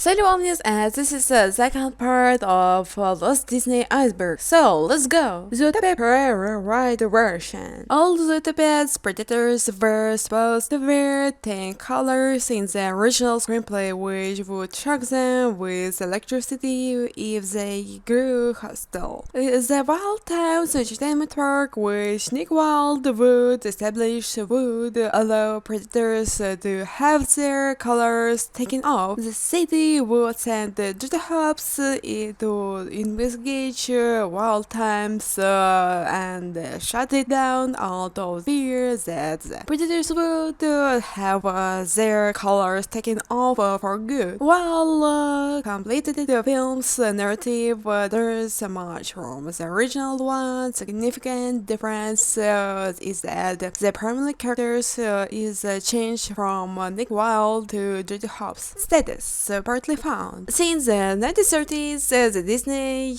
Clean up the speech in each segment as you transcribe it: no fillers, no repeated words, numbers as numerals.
Salut news, and this is the second part of Lost Disney Iceberg. So let's go. Zootopia Prairie Ride version. All Zootopia's predators were supposed to wear 10 colors in the original screenplay, which would shock them with electricity if they grew hostile. The Wild Times Entertainment Park, which Nick Wilde would establish, would allow predators to have their colors taken off. The city would send Judah Hobbs to investigate Wild Times and shut it down out of fear that the predators would have their colors taken off for good. While completed the film's narrative there's much from the original one. Significant difference is that the primary characters is changed from Nick Wilde to Judah Hobbs' status partly found. Since the 1930s, the Disney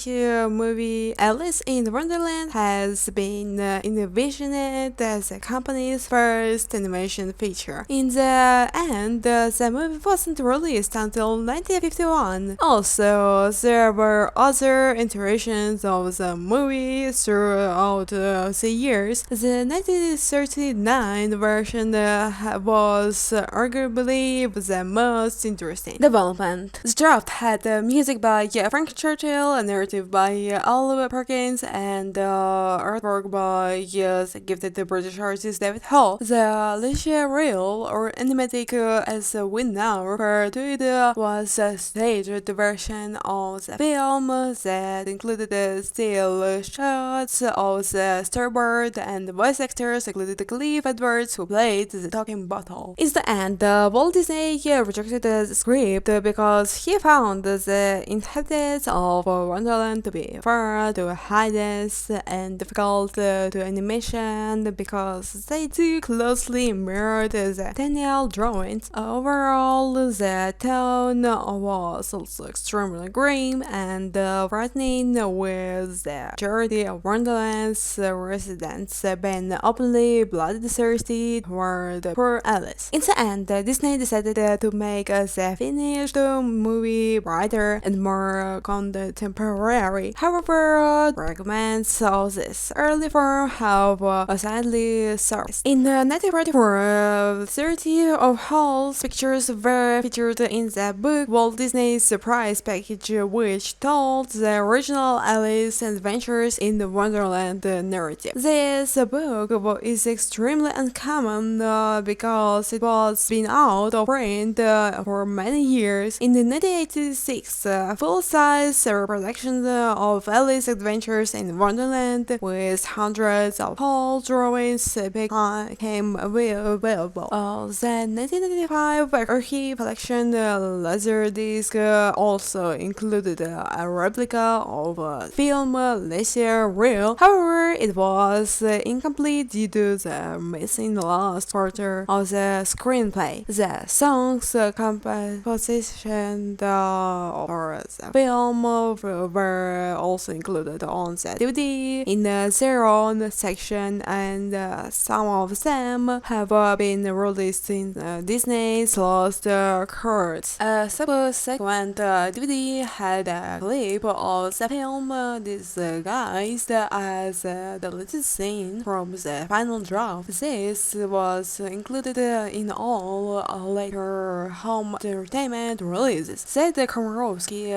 movie Alice in Wonderland has been envisioned as the company's first animation feature. In the end, the movie wasn't released until 1951. Also, there were other iterations of the movie throughout the years. The 1939 version was arguably the most interesting development. The draft had music by Frank Churchill, a narrative by Oliver Perkins, and artwork by the gifted British artist David Hall. The leisure reel, or animatic as we now refer to it, was a staged version of the film that included still shots of the storyboard, and the voice actors included Cliff Edwards, who played the talking bottle. In the end, Walt Disney rejected the script because he found the inhabitants of Wonderland to be far too hideous and difficult to animation because they too closely mirrored the Daniel drawings. Overall, the tone was also extremely grim and frightening, with the majority of Wonderland's residents being openly bloodthirsty toward poor Alice. In the end, Disney decided to make the finished movie brighter and more contemporary. However, fragments of this early form have sadly surfaced. In 1944, 30 of Hall's pictures were featured in the book Walt Disney's Surprise Package, which told the original Alice Adventures in the Wonderland narrative. This book is extremely uncommon because it was been out of print for many years. In the 1986, full-size reproduction of Alice's Adventures in Wonderland with hundreds of Hall drawings became available. The 1995 archive collection Laserdisc also included a replica of a film leisure reel. However, it was incomplete due to the missing last quarter of the screenplay. The songs composition for the film were also included on the DVD in their own section, and some of them have been released in Disney's Lost Chords. A subsequent DVD had a clip of the film disguised as a deleted scene from the final draft. This was included in all later home entertainment releases. Said Komorowski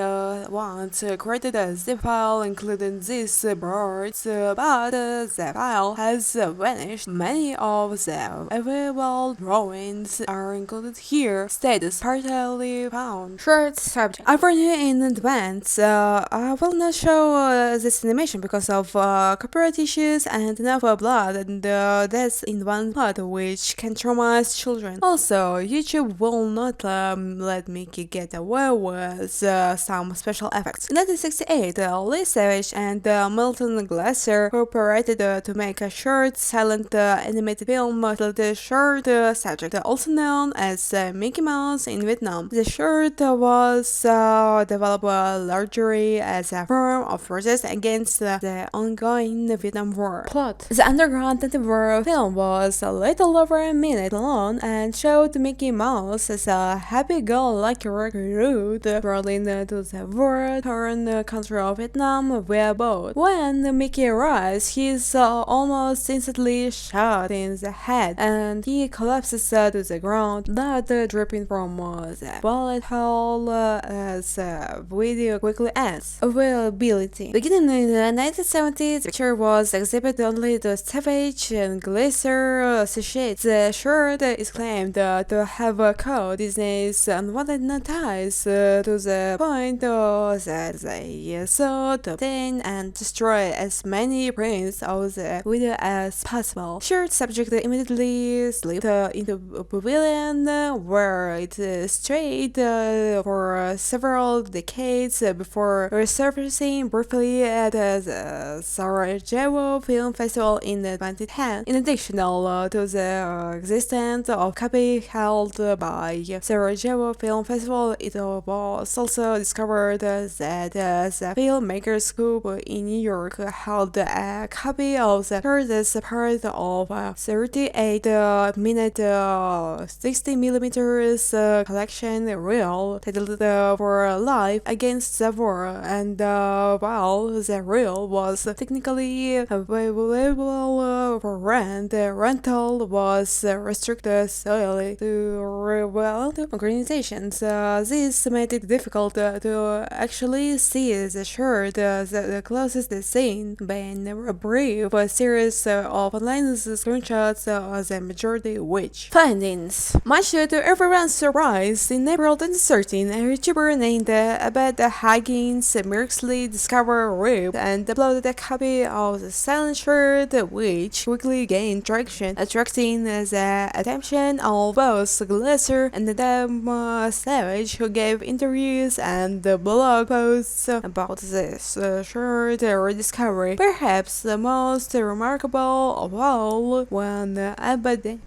once created a zip file including these birds, but the file has vanished. Many of the available drawings are included here. Status partly found. Short subject. I warn you in advance, I will not show this animation because of copyright issues and enough blood and deaths in one part, which can traumatize children. Also, YouTube will not let me get away with some special effects. In 1968, Lee Savage and Milton Glaser cooperated to make a short, silent animated film titled Short Subject, also known as Mickey Mouse in Vietnam. The short was developed largely as a form of protest against the ongoing Vietnam War. Plot. The underground anti-war film was a little over a minute long and showed Mickey Mouse as a happy-go-lucky work route traveling to the war-torn country of Vietnam via boat. When Mickey arrives, he's almost instantly shot in the head, and he collapses to the ground, blood dripping from the bullet hole as the video quickly ends. Availability. Beginning in the 1970s, the picture was exhibited only to Savage and Glacier Associates. The shirt is claimed to have caught Disney's unwanted ties to the point that they sought to obtain and destroy as many prints of the video as possible. Shirt subject immediately slipped into a pavilion where it stayed for several decades before resurfacing briefly at the Sarajevo Film Festival in 2010. In addition to the existence of copy held by Sarajevo Film Festival, it was also discovered that the Filmmakers Group in New York held a copy of the shirt as part of a 38-minute 60mm collection reel titled For Life Against the War, and while the reel was technically available for rent, the rental was restricted solely to rebel organizations. This made it difficult to actually see the shirt the closest scene, being a brief series of online screenshots, the majority which. Findings. Much to everyone's surprise, in April 2013, a YouTuber named Abed Higgins miraculously discovered RIP and uploaded a copy of the silent shirt, which quickly gained traction, attracting the attention of both Glacier and Adam Savage, who gave interviews and blog posts about this shirt rediscovery. Perhaps the most remarkable of all, when Abed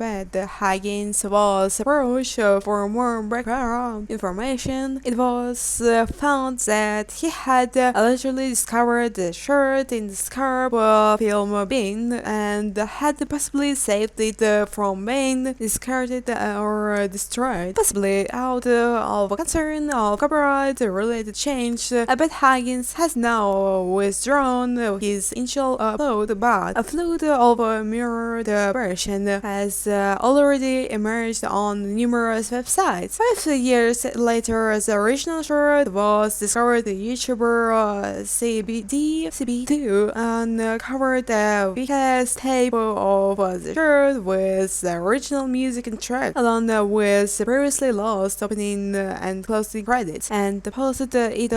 Higgins was approached for more background information, it was found that he had allegedly discovered the shirt in the scrap film bin and had possibly saved it from being discarded or destroyed, possibly out of concern of copyright-related change. Abed Higgins has now withdrawn his initial upload, but a flood of a mirrored version has already emerged on numerous websites. 5 years later, the original shirt was discovered. The YouTuber CB2 uncovered a VHS tape of the shirt with the original music and track, along with the previously lost opening and closing credits, and posted it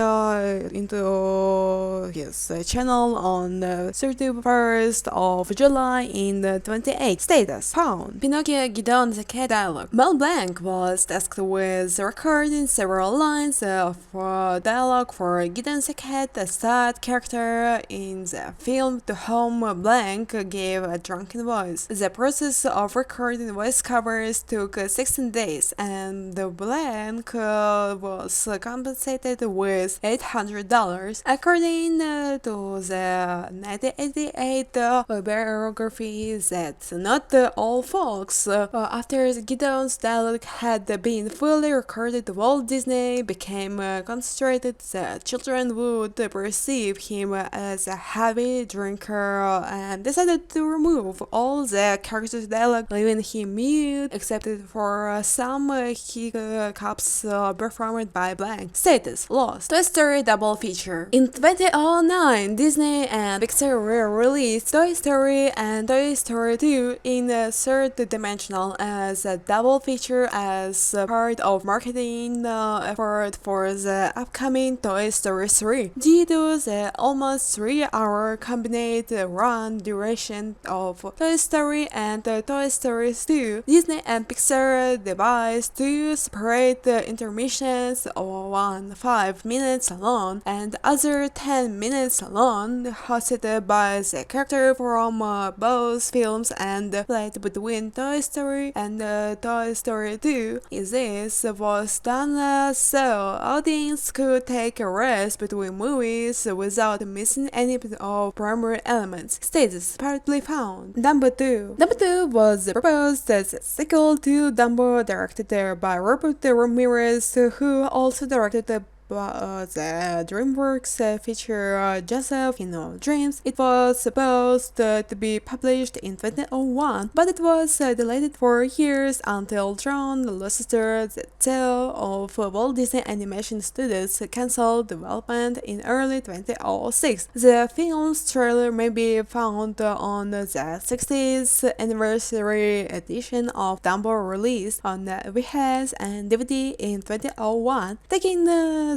into his channel on 31st of July in 28. Status: Pound. Pinocchio Gideon the Cat dialogue. Mel Blanc was tasked with recording several lines of dialogue for Gideon the Cat, a side character in the film to whom Blanc gave a drunken voice. The process of recording voice covers took 16 days, and Blanc was compensated with $800. According to the 1988 biography, that not all folks. After Gideon's dialogue had been fully recorded, Walt Disney became concentrated that children would perceive him as a heavy drinker and decided to remove all the character's dialogue, leaving him mute except for some hiccups performed by Blanc. Status: Lost. Toy Story double feature. In 2009, Disney and Pixar released Toy Story and Toy Story 2 in a third dimensional as a double feature as part of marketing effort for the upcoming Toy Story 3. Due to the almost 3-hour combined run duration of Toy Story and Toy Story 2, Disney and Pixar devised two separate intermissions, one 5 minutes long and other 10 minutes long, hosted by the character from both films and played between Toy Story and Toy Story 2. This was done so audience could take a rest between movies without missing any of primary elements. Status: partly found. Dumbo 2. Dumbo 2 was proposed as a sequel to Dumbo, directed by Robert Ramirez Torres, who also directed the DreamWorks feature Joseph in Our Dreams. It was supposed to be published in 2001, but it was delayed for years until John Lasseter, the CEO of Walt Disney Animation Studios, canceled development in early 2006. The film's trailer may be found on the 60th anniversary edition of Dumbo released on VHS and DVD in 2001, taking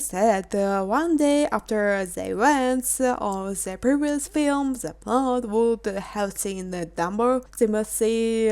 said one day after the events of the previous film, the plot would have seen Dumbo, Timothy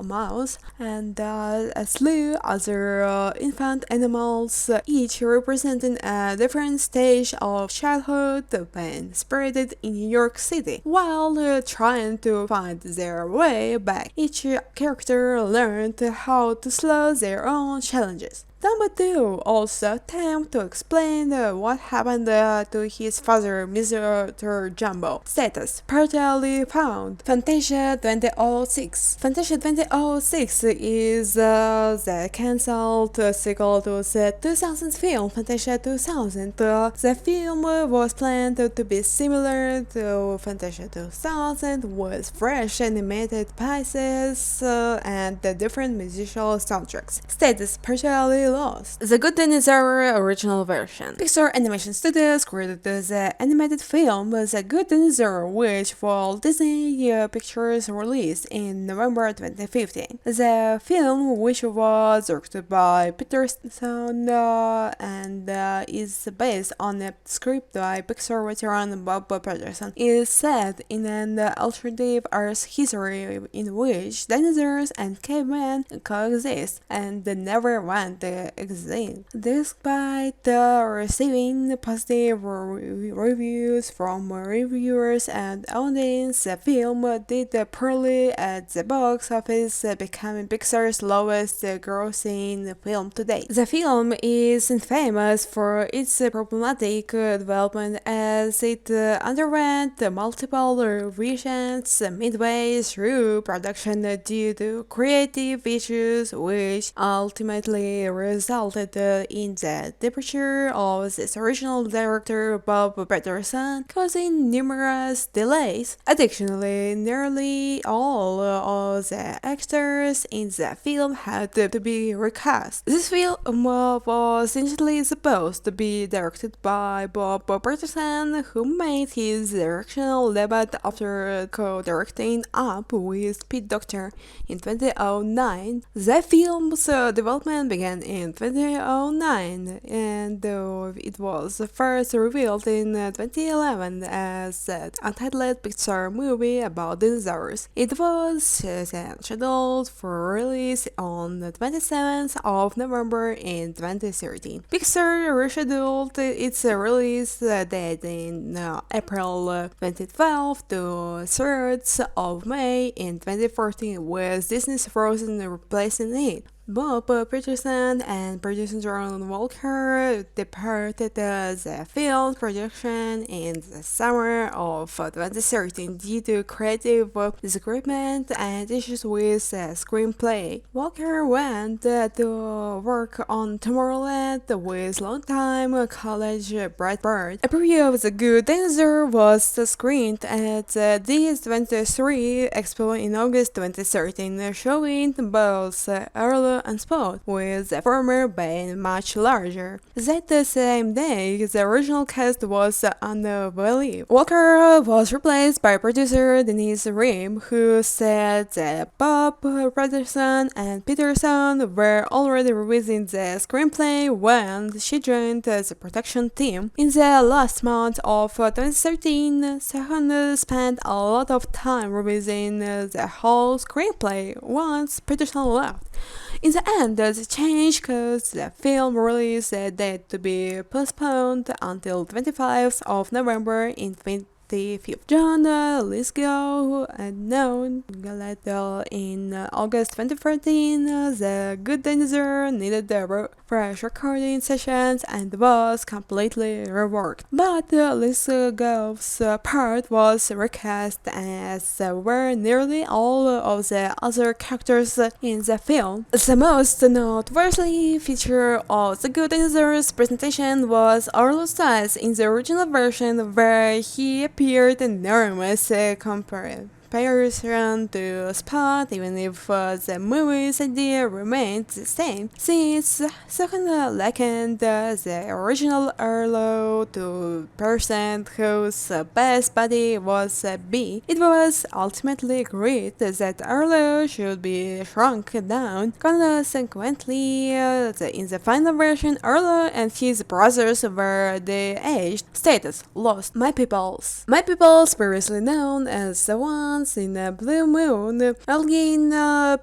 Mouse, and a slew other infant animals, each representing a different stage of childhood when spirited in New York City. While trying to find their way back, each character learned how to slow their own challenges. Dumbo 2 also attempts to explain what happened to his father, Mr. Jumbo. Status: partially found. Fantasia 2006. Fantasia 2006 is the cancelled sequel to the 2000 film Fantasia 2000. The film was planned to be similar to Fantasia 2000 with fresh animated pieces and different musical soundtracks. Status: partially lost. The Good Dinosaur original version. Pixar Animation Studios created the animated film The Good Dinosaur, which Walt Disney Pictures released in November 2015. The film, which was directed by Peterson and is based on a script by Pixar veteran Bob Peterson, is set in an alternative Earth history in which dinosaurs and cavemen coexist and never went extinct. Despite receiving positive reviews from reviewers and audience, the film did poorly at the box office, becoming Pixar's lowest grossing film to date. The film is infamous for its problematic development as it underwent multiple revisions midway through production due to creative issues, which ultimately resulted in the departure of its original director Bob Peterson, causing numerous delays. Additionally, nearly all of the actors in the film had to be recast. This film was initially supposed to be directed by Bob Peterson, who made his directorial debut after co-directing Up with Pete Docter in 2009. The film's development began in 2009, and it was first revealed in 2011 as an untitled Pixar movie about dinosaurs. It was then scheduled for release on the 27th of November in 2013. Pixar rescheduled its release date in April 2012 to 3rd of May in 2014, with Disney's Frozen replacing it. Bob Peterson and producer John Walker departed the film's production in the summer of 2013 due to creative disagreement and issues with the screenplay. Walker went to work on Tomorrowland with longtime college Brad Bird. A preview of The Good Dinosaur was screened at the D23 Expo in August 2013, showing both early and spot, with the former being much larger. That same day, the original cast was unavailable. Walker was replaced by producer Denise Ream, who said that Bob Peterson and Peterson were already revising the screenplay when she joined the production team. In the last month of 2013, Sahun spent a lot of time revising the whole screenplay once Peterson left. In the end, the change caused the film release date to be postponed until 25th of November in 25th. John Lithgow, unknown, in August 2014, The Good Dinosaur needed fresh recording sessions and was completely reworked. But Lithgow's part was recast, as were nearly all of the other characters in the film. The most noteworthy feature of The Good Dinosaur's presentation was Arlo's size. In the original version, where he appeared enormous comparison to Spot, even if the movie's idea remained the same. Since second likened the original Arlo to person whose best body was B, it was ultimately agreed that Arlo should be shrunk down. Consequently, in the final version, Arlo and his brothers were de-aged. Status lost. My Peoples, previously known as the ones in Blue Moon, Elgin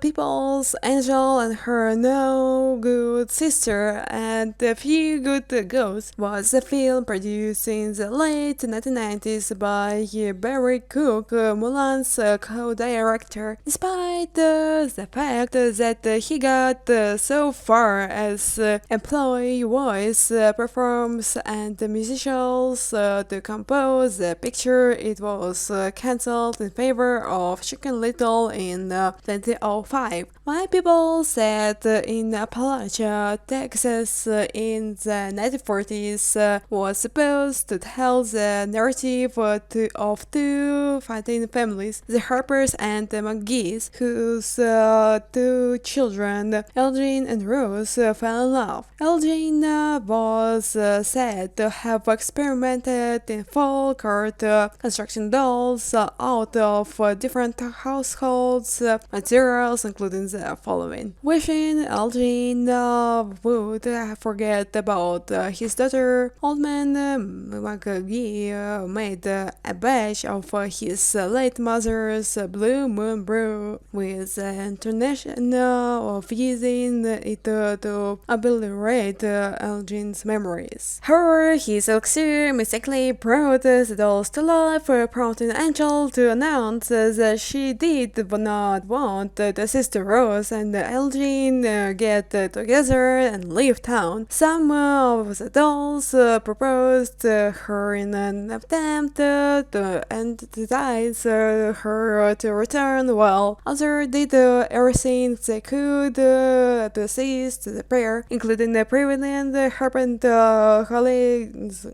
Peoples, Angel, and her no good sister, and a few good ghosts, was a film produced in the late 1990s by Barry Cook, Mulan's co-director. Despite the fact that he got so far as employee voice performs and musicians to compose the picture, it was cancelled in favor of Chicken Little in 2005. My People set in Appalachia, Texas in the 1940s was supposed to tell the narrative of two fighting families, the Harpers and the McGees, whose two children, Elgin and Rose, fell in love. Elgin was said to have experimented in folk art, construction dolls out of different households materials, including the following. Wishing Elgin would forget about his daughter, Old Man McGee made a batch of his late mother's Blue Moon brew with the intention of using it to obliterate Elgin's memories. However, his elixir mistakenly brought the dolls to life, prompting Angel to announce that she did not want the sister Rose and Elgin get together and leave town. Some of the dolls proposed her in an attempt to entice her to return, while others did everything they could to assist the pair, including the prevalent Harpent Holly's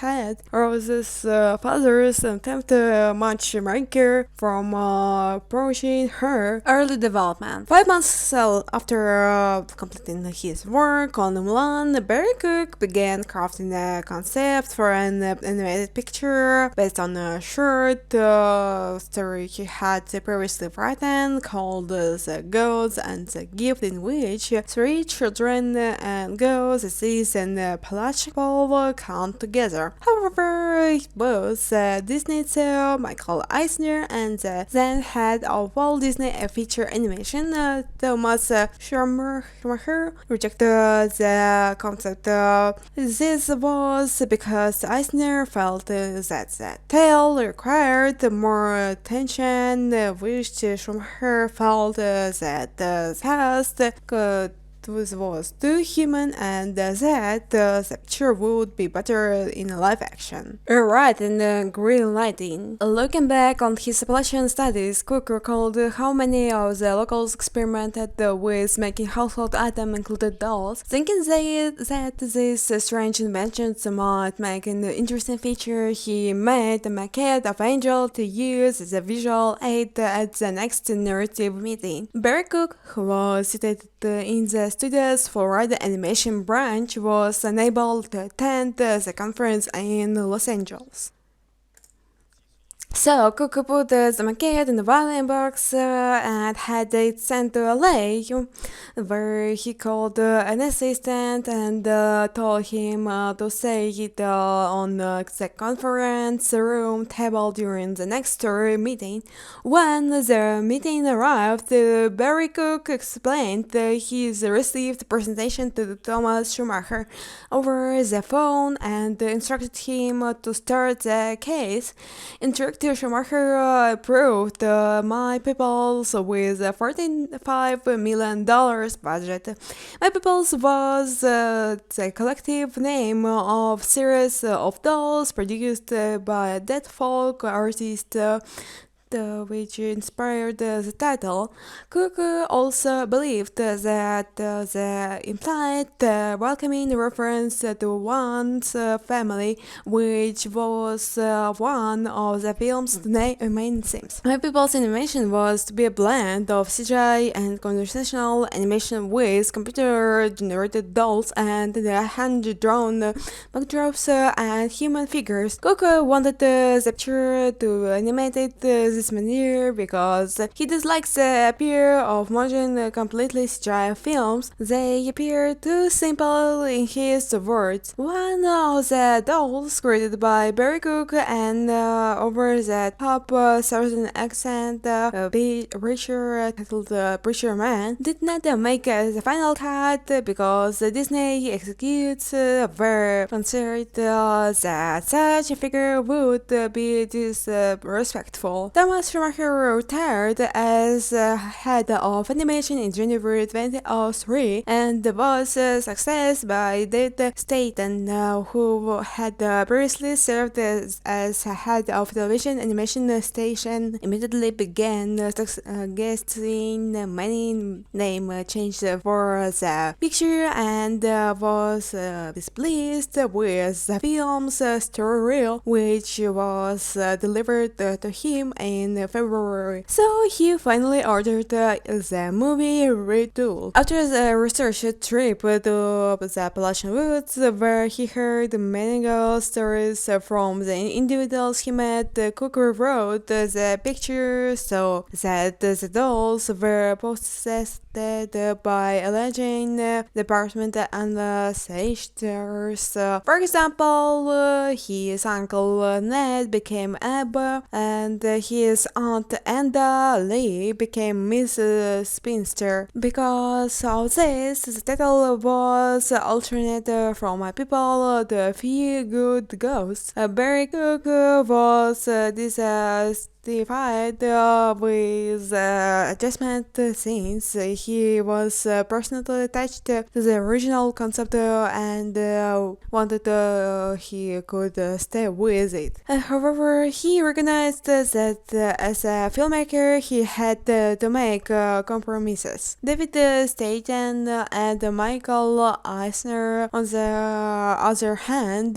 head. Rose's father's attempt matchmaker from approaching her. Early development. 5 months after completing his work on Mulan, Barry Cook began crafting a concept for an animated picture based on a short story he had previously written called The Gods and the Gift, in which three children and ghosts, Aziz and Palachikov, come together. However, both Disney CEO Michael Eisner and the then head of Walt Disney Feature Animation, Thomas Schumacher, rejected the concept. This was because Eisner felt that the tale required more attention, which Schumacher felt that the cast was too human and that the picture would be better in live action. Right, and green lighting. Looking back on his Appalachian studies, Cook recalled how many of the locals experimented with making household items, included dolls, thinking that these strange inventions might make an interesting feature. He made a maquette of Angel to use as a visual aid at the next narrative meeting. Barry Cook, who was seated in the studios for the animation branch, was unable to attend the conference in Los Angeles. So Coco put the maquette in the violin box and had it sent to LA, where he called an assistant and told him to say it on the conference room table during the next meeting. When the meeting arrived, Barry Cook explained his received presentation to Thomas Schumacher over the phone and instructed him to start the case. Director Schumacher approved My Peoples with a $45 million budget. My Peoples was the collective name of series of dolls produced by a dead folk artist which inspired the title. Cook also believed that the implied welcoming reference to one's family, which was one of the film's main themes. My People's animation was to be a blend of CGI and conversational animation with computer-generated dolls and hand-drawn backdrops and human figures. Cook wanted the picture to animate it this manner because he dislikes the appeal of modern completely CGI films. They appear too simple in his words. One of the dolls created by Barry Cook and over the top Southern accent Preacher titled Preacher Man did not make the final cut because Disney executes were concerned that such a figure would be disrespectful. Thomas Schumacher retired as head of animation in January 2003 and was succeeded by David Staten, who had previously served as head of television animation station. Immediately began guesting many name changes for the picture and was displeased with the film's story reel, which was delivered to him in February. So he finally ordered the movie retooled. After the research trip to the Appalachian Woods, where he heard many ghost stories from the individuals he met, Cook wrote the picture so that the dolls were possessed by alleging department and sagers. For example, his uncle Ned became Ab, and his aunt Enda Lee became Miss Spinster. Because of this, the title was alternated from My People to Few Good Ghosts. Barry Cook was dissatisfied with adjustment since he was personally attached to the original concept and wanted he could stay with it. However, he recognized that as a filmmaker he had to make compromises. David Staten and Michael Eisner, on the other hand,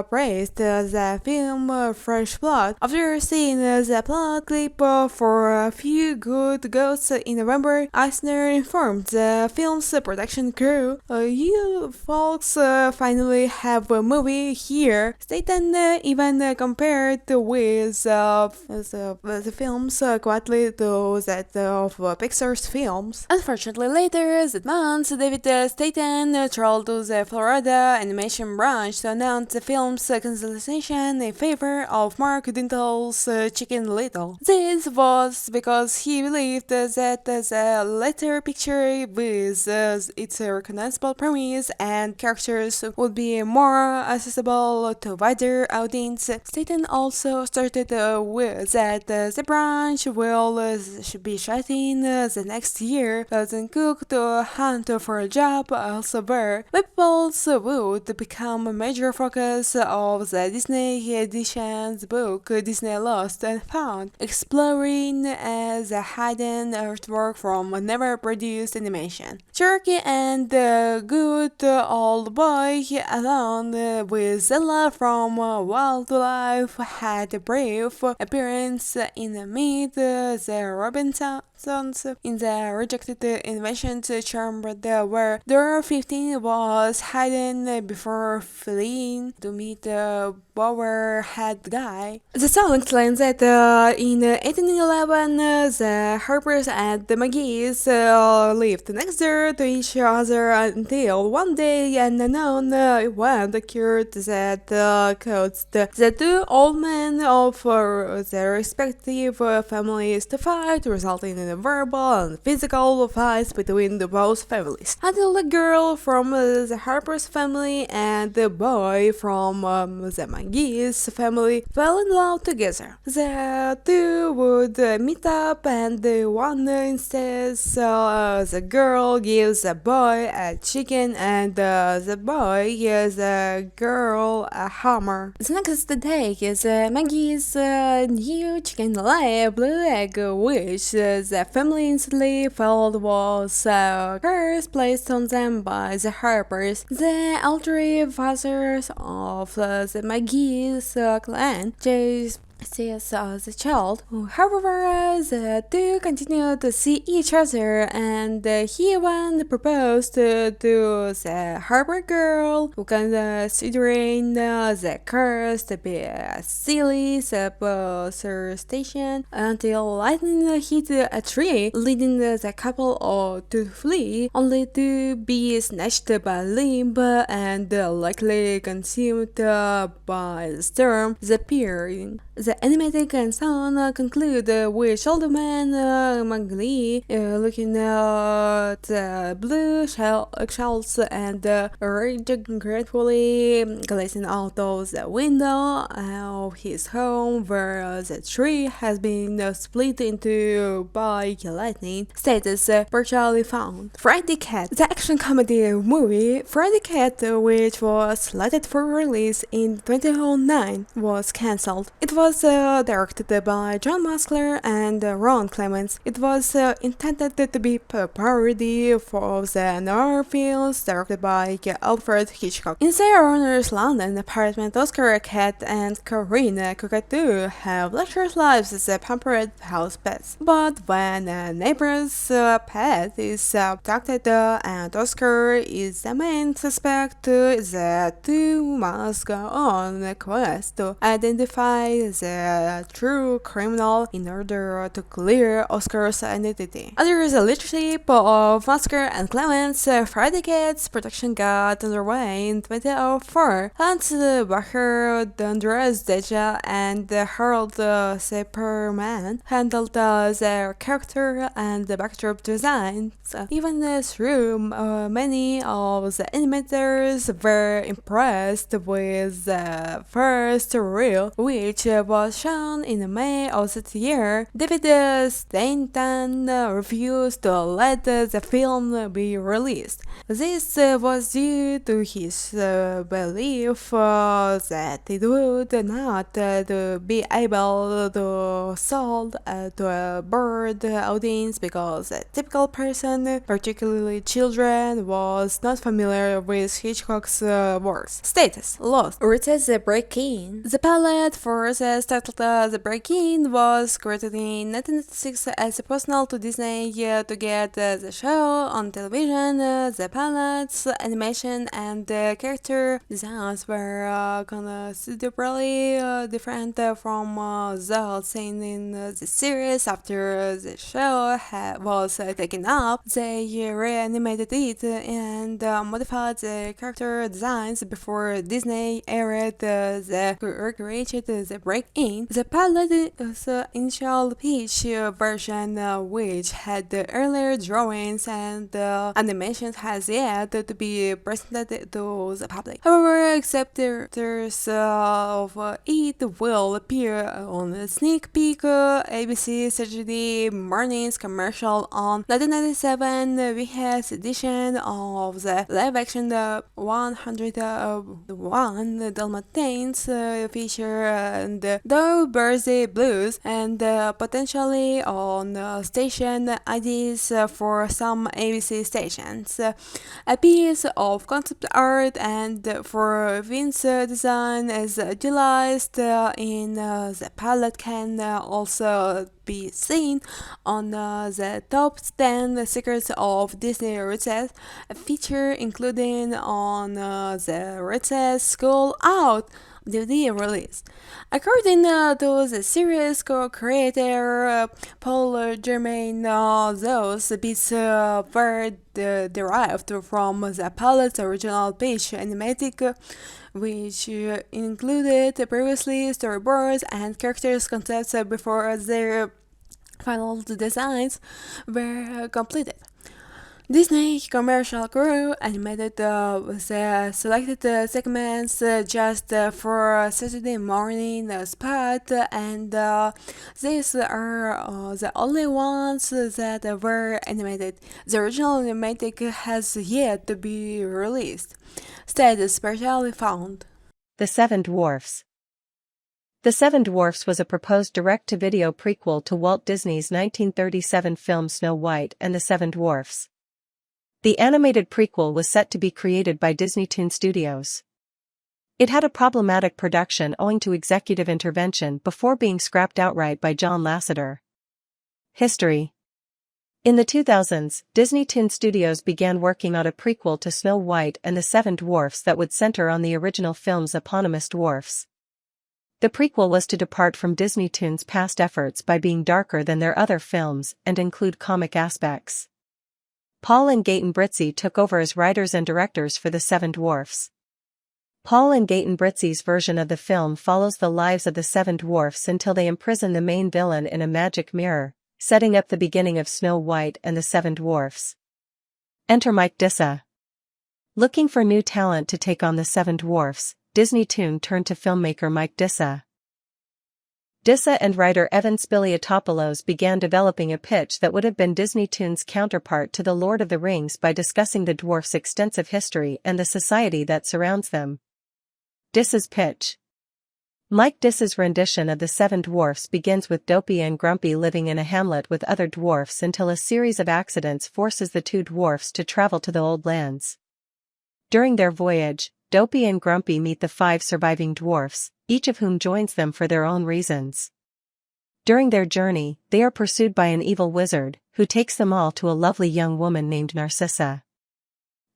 praised the film Fresh Blood. After seeing the plot clip for A Few Good Ghosts in November, Eisner informed the film's production crew, "You folks finally have a movie here." Staten even compared with the film's quality to that of Pixar's films. Unfortunately, later that month, David Staten traveled to the Florida animation branch to announce the film's cancellation in favor of Mark Dintel's Chicken Little. This was because he believed that the latter picture with its recognizable premise and characters would be more accessible to wider audience. Staten also started with that the branch will be shutting the next year, causing Cook to hunt for a job elsewhere. Peoples would become a major focus of the Disney Editions book Disney Lost and Found, exploring as a hidden artwork from never produced animation. Cherokee and the Good Old Boy, along with Zilla from Wildlife, had a brief appearance in Meet the sons in the rejected inventions chamber where door 15 was hidden before fleeing to meet the Bower head guy. The song explains that in 1811 the Harpers and the McGees lived next door to each other until one day an unknown event occurred that caused the two old men of their respective families to fight, resulting in a verbal and physical fights between the both families, until the girl from the Harper's family and the boy from the McGee's family fell in love together. The two would meet up, and one instance the girl gives the boy a chicken and the boy gives the girl a hammer. The next day is Maggie's new chicken lay a blue egg, which the family instantly felt was a curse placed on them by the Harpers, the elderly fathers of the McGee's clan. Chase sees the child. However, the two continue to see each other, and he even proposed to the Harper girl, who considering the curse to be a silly superstition, until lightning hit a tree, leading the couple to flee, only to be snatched by a limb and likely consumed by the storm. The peer. The animated cartoon conclude with old man Mowgli looking at the blue shells and regretfully glancing out of the window of his home where the tree has been split into by lightning. Status partially found. Friday Cat. The action comedy movie Friday Cat, which was slated for release in 2009, was cancelled. It was directed by John Maskler and Ron Clements. It was intended to be a parody for the noir films directed by Alfred Hitchcock. In their owner's London apartment, Oscar, Cat, and Corinne Cockatoo have luxurious lives as a pampered house pets. But when a neighbor's pet is abducted and Oscar is the main suspect, the two must go on a quest to identify the true criminal in order to clear Oscar's identity. Under the leadership of Masker and Clements, Friday Cat's production got underway in 2004. Hans Bacher, Andreas Deja, and Harold Saperman handled the character and the backdrop design. Even through many of the animators were impressed with the first reel, which was shown in May of that year. David Stainton refused to let the film be released. This was due to his belief that it would not be able to sold to a broad audience because a typical person, particularly children, was not familiar with Hitchcock's works. Status: Lost. Rooted the Break-In. The pilot for the titled The Break-In was created in 1996 as a personal to Disney to get the show on television. The pilot's animation and character designs were considerably different from those seen in the series. After the show was taken up, they reanimated it and modified the character designs before Disney aired the recreated The Break-In. The pilot's initial pitch version, which had earlier drawings and animations, has yet to be presented to the public. However, acceptors of it will appear on a sneak peek ABC Saturday morning's commercial on 1997 VHS edition of the live-action 101 Dalmatians feature and Though Birthday Blues, and potentially on station IDs for some ABC stations. A piece of concept art and for Vince design is utilized in the pilot can also be seen on the top 10 secrets of Disney Princess, a feature included on the Princess School Out DVD release. According to the series co-creator Paul Germain, those bits were derived from the pilot's original pitch animatic, which included previously storyboards and characters concepts before their final designs were completed. Disney commercial crew animated the selected segments just for Saturday morning spot, and these are the only ones that were animated. The original animatic has yet to be released. Status specially found. The Seven Dwarfs. The Seven Dwarfs was a proposed direct-to-video prequel to Walt Disney's 1937 film Snow White and the Seven Dwarfs. The animated prequel was set to be created by Disneytoon Studios. It had a problematic production owing to executive intervention before being scrapped outright by John Lasseter. History. In the 2000s, Disneytoon Studios began working on a prequel to Snow White and the Seven Dwarfs that would center on the original film's eponymous dwarfs. The prequel was to depart from Disneytoon's past efforts by being darker than their other films and include comic aspects. Paul and Gaten Britzy took over as writers and directors for the Seven Dwarfs. Paul and Gaten Britzy's version of the film follows the lives of the Seven Dwarfs until they imprison the main villain in a magic mirror, setting up the beginning of Snow White and the Seven Dwarfs. Enter Mike Disa. Looking for new talent to take on the Seven Dwarfs, Disneytoon turned to filmmaker Mike Disa. Disa and writer Evan Spiliotopoulos began developing a pitch that would have been Disneytoon's counterpart to The Lord of the Rings by discussing the dwarfs' extensive history and the society that surrounds them. Disa's pitch. Mike Disa's rendition of the Seven Dwarfs begins with Dopey and Grumpy living in a hamlet with other dwarfs until a series of accidents forces the two dwarfs to travel to the Old Lands. During their voyage, Dopey and Grumpy meet the 5 surviving dwarfs, each of whom joins them for their own reasons. During their journey, they are pursued by an evil wizard, who takes them all to a lovely young woman named Narcissa.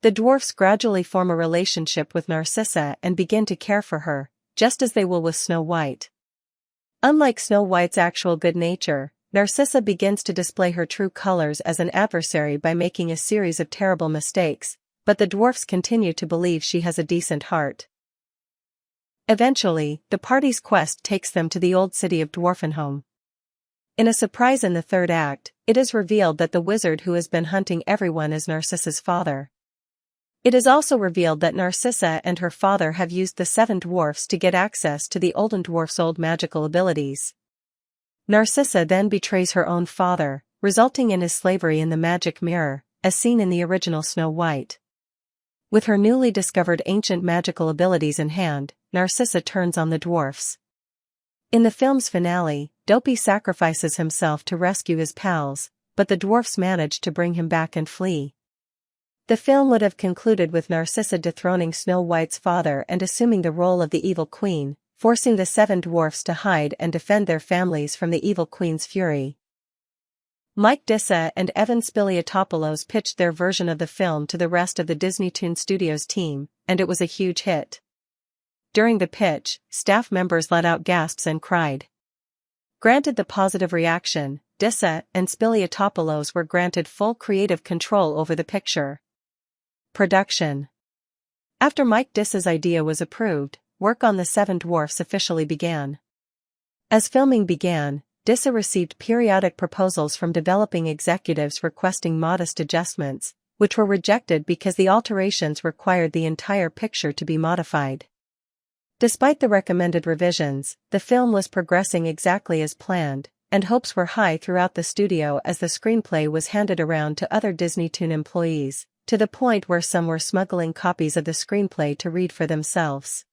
The dwarfs gradually form a relationship with Narcissa and begin to care for her, just as they will with Snow White. Unlike Snow White's actual good nature, Narcissa begins to display her true colors as an adversary by making a series of terrible mistakes, but the dwarfs continue to believe she has a decent heart. Eventually, the party's quest takes them to the old city of Dwarfenhome. In a surprise in the third act, it is revealed that the wizard who has been hunting everyone is Narcissa's father. It is also revealed that Narcissa and her father have used the 7 dwarfs to get access to the Olden Dwarf's old magical abilities. Narcissa then betrays her own father, resulting in his slavery in the magic mirror, as seen in the original Snow White. With her newly discovered ancient magical abilities in hand, Narcissa turns on the dwarfs. In the film's finale, Dopey sacrifices himself to rescue his pals, but the dwarfs manage to bring him back and flee. The film would have concluded with Narcissa dethroning Snow White's father and assuming the role of the evil queen, forcing the 7 dwarfs to hide and defend their families from the evil queen's fury. Mike Disa and Evan Spiliotopoulos pitched their version of the film to the rest of the Disneytoon Studios team, and it was a huge hit. During the pitch, staff members let out gasps and cried. Granted the positive reaction, Disa and Spiliotopoulos were granted full creative control over the picture. Production. After Mike Disa's idea was approved, work on the 7 dwarfs officially began. As filming began, Disa received periodic proposals from developing executives requesting modest adjustments, which were rejected because the alterations required the entire picture to be modified. Despite the recommended revisions, the film was progressing exactly as planned, and hopes were high throughout the studio as the screenplay was handed around to other Disneytoon employees, to the point where some were smuggling copies of the screenplay to read for themselves.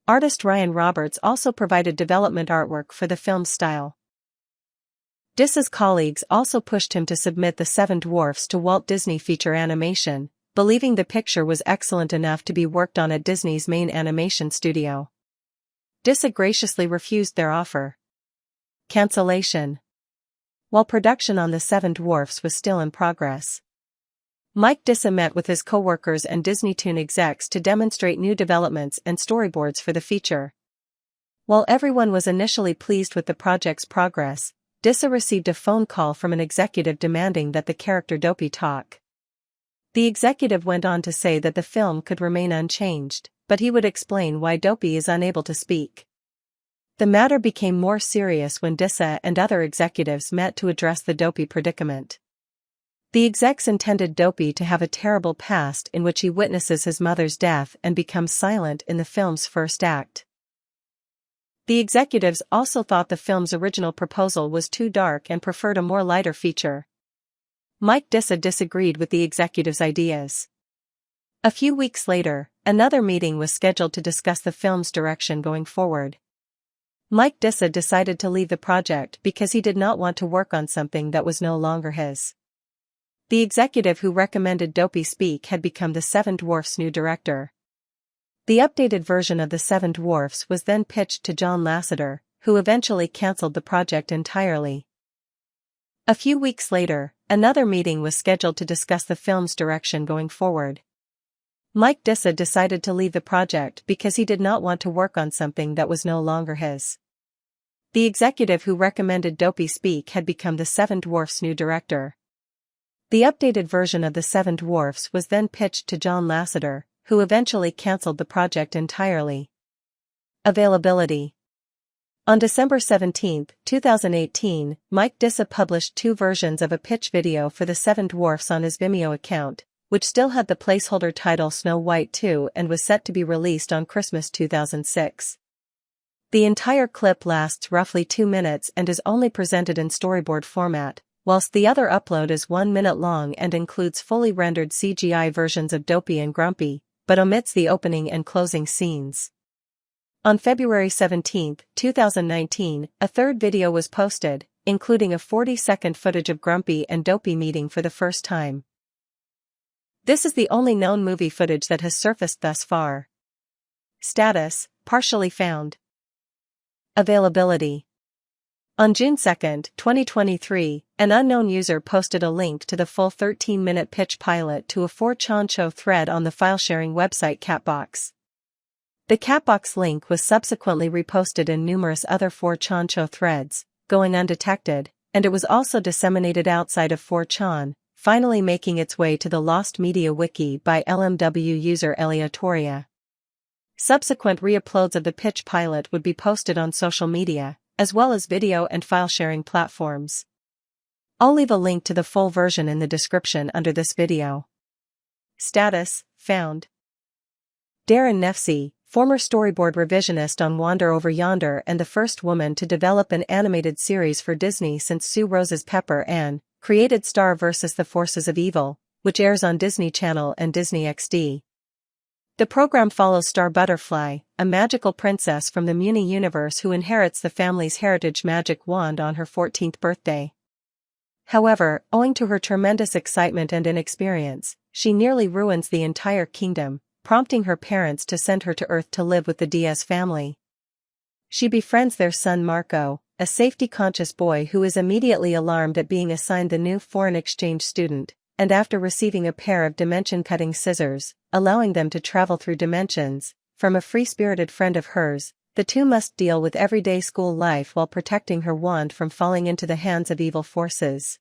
Artist Ryan Roberts also provided development artwork for the film's style. Disa's colleagues also pushed him to submit the 7 dwarfs to Walt Disney Feature Animation, believing the picture was excellent enough to be worked on at Disney's main animation studio. Disa graciously refused their offer. Cancellation. while production on The Seven Dwarfs was still in progress. Mike Disa met with his co-workers and DisneyToon execs to demonstrate new developments and storyboards for the feature. While everyone was initially pleased with the project's progress, Disa received a phone call from an executive demanding that the character Dopey talk. The executive went on to say that the film could remain unchanged, but he would explain why Dopey is unable to speak. The matter became more serious when Disa and other executives met to address the Dopey predicament. The execs intended Dopey to have a terrible past in which he witnesses his mother's death and becomes silent in the film's first act. The executives also thought the film's original proposal was too dark and preferred a more lighter feature. Mike Disa disagreed with the executives' ideas. A few weeks later, another meeting was scheduled to discuss the film's direction going forward. Mike Disa decided to leave the project because he did not want to work on something that was no longer his. The executive who recommended Dopey speak had become The Seven Dwarfs' new director. The updated version of The Seven Dwarfs was then pitched to John Lasseter, who eventually cancelled the project entirely. A few weeks later, another meeting was scheduled to discuss the film's direction going forward. Mike Disa decided to leave the project because he did not want to work on something that was no longer his. The executive who recommended Dopey speak had become The Seven Dwarfs' new director. The updated version of The Seven Dwarfs was then pitched to John Lasseter, who eventually cancelled the project entirely. Availability. On December 17, 2018, Mike Disa published 2 versions of a pitch video for The Seven Dwarfs on his Vimeo account, which still had the placeholder title Snow White 2 and was set to be released on Christmas 2006. The entire clip lasts roughly 2 minutes and is only presented in storyboard format, whilst the other upload is 1 minute long and includes fully rendered CGI versions of Dopey and Grumpy, but omits the opening and closing scenes. On February 17, 2019, a third video was posted, including a 40-second footage of Grumpy and Dopey meeting for the first time. This is the only known movie footage that has surfaced thus far. Status: partially found. Availability. On June 2, 2023, an unknown user posted a link to the full 13-minute pitch pilot to a 4chan show thread on the file-sharing website Catbox. The Catbox link was subsequently reposted in numerous other 4chan show threads, going undetected, and it was also disseminated outside of 4chan, finally making its way to the Lost Media Wiki by LMW user Eliatoria. Subsequent re-uploads of the pitch pilot would be posted on social media, as well as video and file-sharing platforms. I'll leave a link to the full version in the description under this video. Status: found. Darren Nefsi, former storyboard revisionist on Wander Over Yonder and the first woman to develop an animated series for Disney since Sue Rose's Pepper Ann, created Star vs. the Forces of Evil, which airs on Disney Channel and Disney XD. The program follows Star Butterfly, a magical princess from the Muni universe who inherits the family's heritage magic wand on her 14th birthday. However, owing to her tremendous excitement and inexperience, she nearly ruins the entire kingdom, prompting her parents to send her to Earth to live with the Diaz family. She befriends their son Marco, a safety-conscious boy who is immediately alarmed at being assigned the new foreign exchange student, and after receiving a pair of dimension-cutting scissors, allowing them to travel through dimensions, from a free-spirited friend of hers, the two must deal with everyday school life while protecting her wand from falling into the hands of evil forces.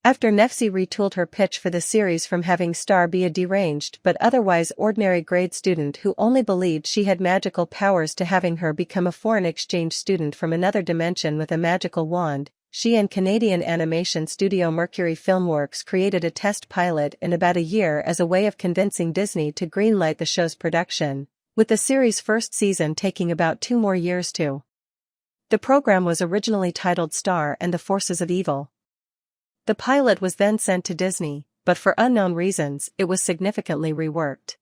After Nefsi retooled her pitch for the series from having Star be a deranged but otherwise ordinary grade student who only believed she had magical powers to having her become a foreign exchange student from another dimension with a magical wand, she and Canadian animation studio Mercury Filmworks created a test pilot in about a year as a way of convincing Disney to greenlight the show's production, with the series' first season taking about 2 more years to. The program was originally titled Star and the Forces of Evil. The pilot was then sent to Disney, but for unknown reasons, it was significantly reworked.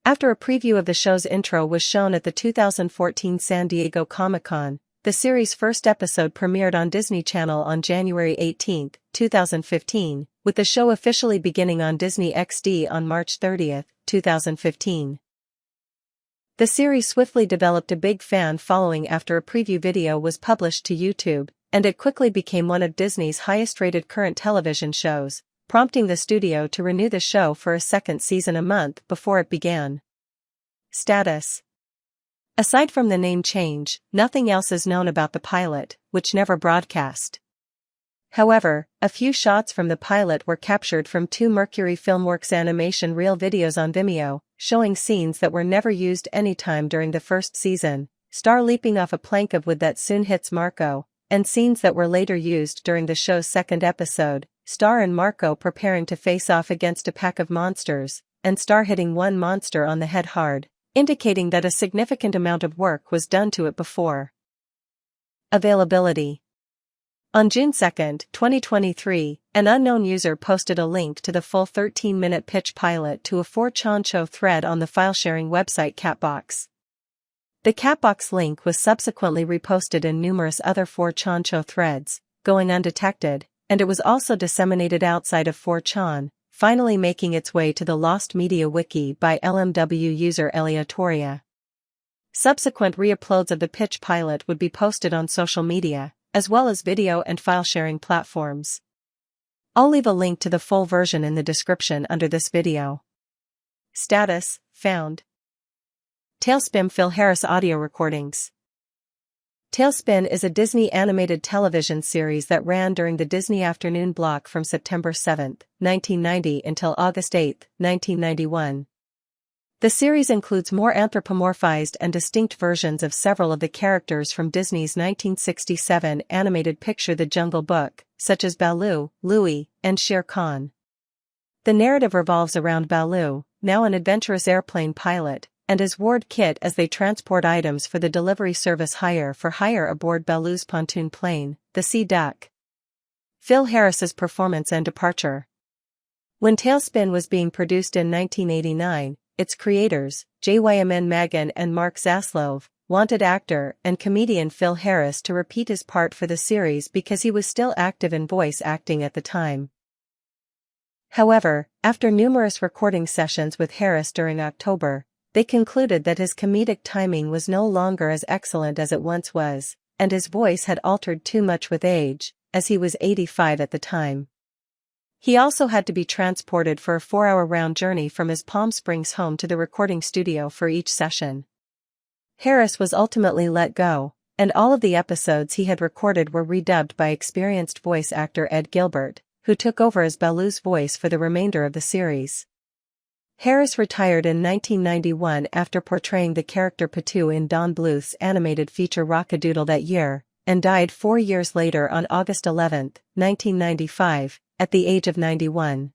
After a preview of the show's intro was shown at the 2014 San Diego Comic-Con, the series' first episode premiered on Disney Channel on January 18, 2015, with the show officially beginning on Disney XD on March 30, 2015. The series swiftly developed a big fan following after a preview video was published to YouTube, and it quickly became one of Disney's highest-rated current television shows, prompting the studio to renew the show for a second season a month before it began. Status. Aside from the name change, nothing else is known about the pilot, which never broadcast. However, a few shots from the pilot were captured from two Mercury Filmworks animation reel videos on Vimeo, showing scenes that were never used anytime during the first season, Star leaping off a plank of wood that soon hits Marco, and scenes that were later used during the show's second episode, Star and Marco preparing to face off against a pack of monsters, and Star hitting one monster on the head hard, indicating that a significant amount of work was done to it before. Availability. On June 2, 2023, an unknown user posted a link to the full 13-minute pitch pilot to a 4chan show thread on the file-sharing website Catbox. The Catbox link was subsequently reposted in numerous other 4chan show threads, going undetected, and it was also disseminated outside of 4chan, finally making its way to the Lost Media Wiki by LMW user Eliatoria. Subsequent re-uploads of the pitch pilot would be posted on social media, as well as video and file-sharing platforms. I'll leave a link to the full version in the description under this video. Status, found. TaleSpin Phil Harris audio recordings. TaleSpin is a Disney animated television series that ran during the Disney Afternoon block from September 7, 1990 until August 8, 1991. The series includes more anthropomorphized and distinct versions of several of the characters from Disney's 1967 animated picture The Jungle Book, such as Baloo, Louie, and Shere Khan. The narrative revolves around Baloo, now an adventurous airplane pilot, and his ward Kit as they transport items for the delivery service Hire for Hire aboard Baloo's pontoon plane, the Sea Duck. Phil Harris's performance and departure. When TaleSpin was being produced in 1989, its creators, JYMN Magan and Mark Zaslove, wanted actor and comedian Phil Harris to repeat his part for the series because he was still active in voice acting at the time. However, after numerous recording sessions with Harris during October, they concluded that his comedic timing was no longer as excellent as it once was, and his voice had altered too much with age, as he was 85 at the time. He also had to be transported for a 4-hour round journey from his Palm Springs home to the recording studio for each session. Harris was ultimately let go, and all of the episodes he had recorded were redubbed by experienced voice actor Ed Gilbert, who took over as Baloo's voice for the remainder of the series. Harris retired in 1991 after portraying the character Patu in Don Bluth's animated feature Rock-a-Doodle that year, and died 4 years later on August 11, 1995, at the age of 91.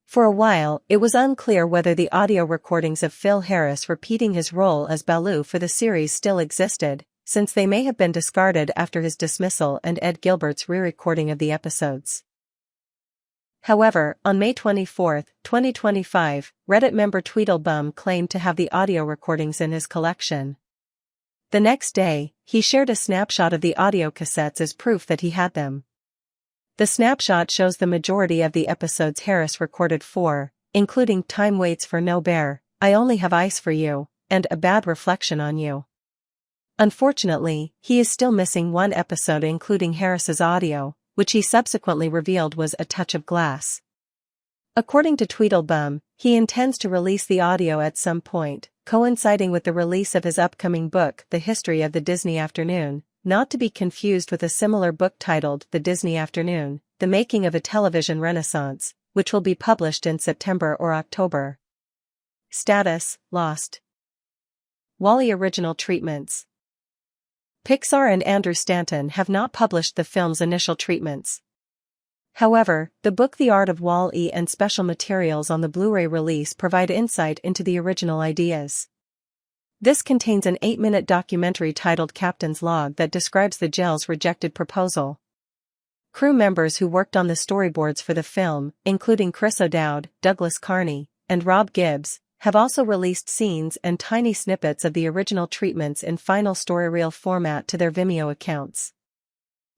For a while, it was unclear whether the audio recordings of Phil Harris repeating his role as Baloo for the series still existed, since they may have been discarded after his dismissal and Ed Gilbert's re-recording of the episodes. However, on May 24, 2025, Reddit member Tweedledum claimed to have the audio recordings in his collection. The next day, he shared a snapshot of the audio cassettes as proof that he had them. The snapshot shows the majority of the episodes Harris recorded for, including Time Waits for No Bear, I Only Have Ice for You, and A Bad Reflection on You. Unfortunately, he is still missing one episode including Harris's audio, which he subsequently revealed was A Touch of Glass. According to Tweedledum, he intends to release the audio at some point, coinciding with the release of his upcoming book The History of the Disney Afternoon, not to be confused with a similar book titled The Disney Afternoon, The Making of a Television Renaissance, which will be published in September or October. Status, lost. WALL-E original treatments. Pixar and Andrew Stanton have not published the film's initial treatments. However, the book The Art of WALL-E and special materials on the Blu-ray release provide insight into the original ideas. This contains an 8-minute documentary titled Captain's Log that describes the jail's rejected proposal. Crew members who worked on the storyboards for the film, including Chris O'Dowd, Douglas Carney, and Rob Gibbs, have also released scenes and tiny snippets of the original treatments in final story reel format to their Vimeo accounts.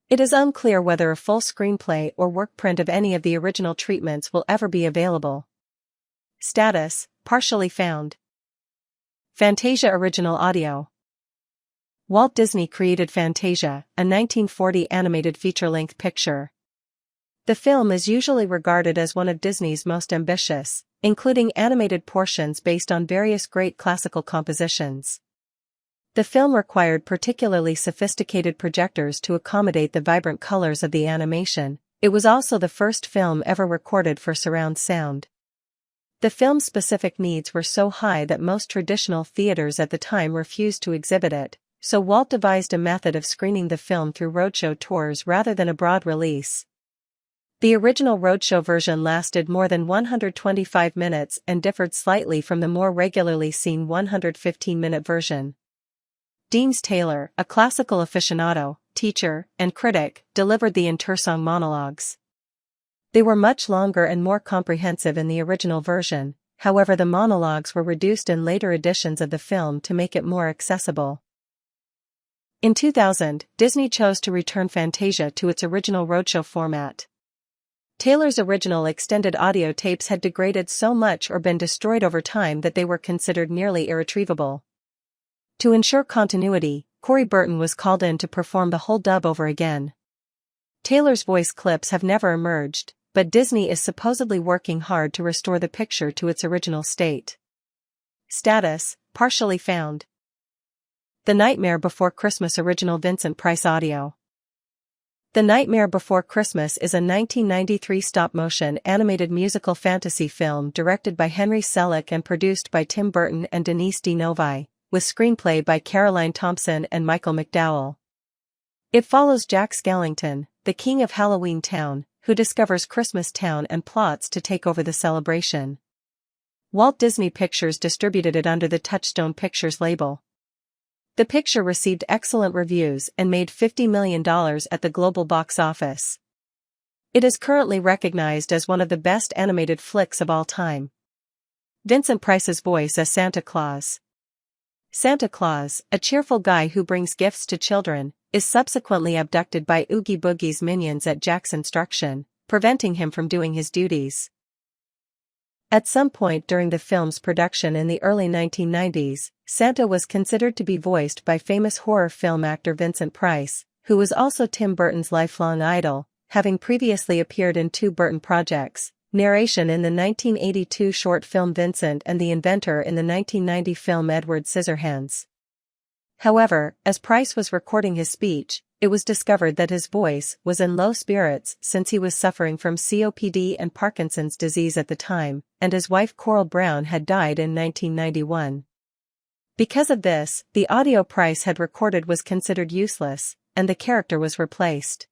It is unclear whether a full screenplay or work print of any of the original treatments will ever be available. Status, partially found. Fantasia original audio. Walt Disney created Fantasia, a 1940 animated feature-length picture. The film is usually regarded as one of Disney's most ambitious, including animated portions based on various great classical compositions. The film required particularly sophisticated projectors to accommodate the vibrant colors of the animation. It was also the first film ever recorded for surround sound. The film's specific needs were so high that most traditional theaters at the time refused to exhibit it, so Walt devised a method of screening the film through roadshow tours rather than a broad release. The original roadshow version lasted more than 125 minutes and differed slightly from the more regularly seen 115-minute version. Deems Taylor, a classical aficionado, teacher, and critic, delivered the intersong monologues. They were much longer and more comprehensive in the original version, however the monologues were reduced in later editions of the film to make it more accessible. In 2000, Disney chose to return Fantasia to its original roadshow format. Taylor's original extended audio tapes had degraded so much or been destroyed over time that they were considered nearly irretrievable. To ensure continuity, Corey Burton was called in to perform the whole dub over again. Taylor's voice clips have never emerged, but Disney is supposedly working hard to restore the picture to its original state. Status: partially found. The Nightmare Before Christmas original Vincent Price audio. The Nightmare Before Christmas is a 1993 stop-motion animated musical fantasy film directed by Henry Selick and produced by Tim Burton and Denise D. Novi, with screenplay by Caroline Thompson and Michael McDowell. It follows Jack Skellington, the king of Halloween Town, who discovers Christmas Town and plots to take over the celebration. Walt Disney Pictures distributed it under the Touchstone Pictures label. The picture received excellent reviews and made $50 million at the global box office. It is currently recognized as one of the best animated flicks of all time. Vincent Price's voice as Santa Claus. Santa Claus, a cheerful guy who brings gifts to children, is subsequently abducted by Oogie Boogie's minions at Jack's instruction, preventing him from doing his duties. At some point during the film's production in the early 1990s, Santa was considered to be voiced by famous horror film actor Vincent Price, who was also Tim Burton's lifelong idol, having previously appeared in 2 Burton projects, narration in the 1982 short film Vincent and the inventor in the 1990 film Edward Scissorhands. However, as Price was recording his speech, it was discovered that his voice was in low spirits since he was suffering from COPD and Parkinson's disease at the time, and his wife Coral Brown had died in 1991. Because of this, the audio Price had recorded was considered useless, and the character was replaced.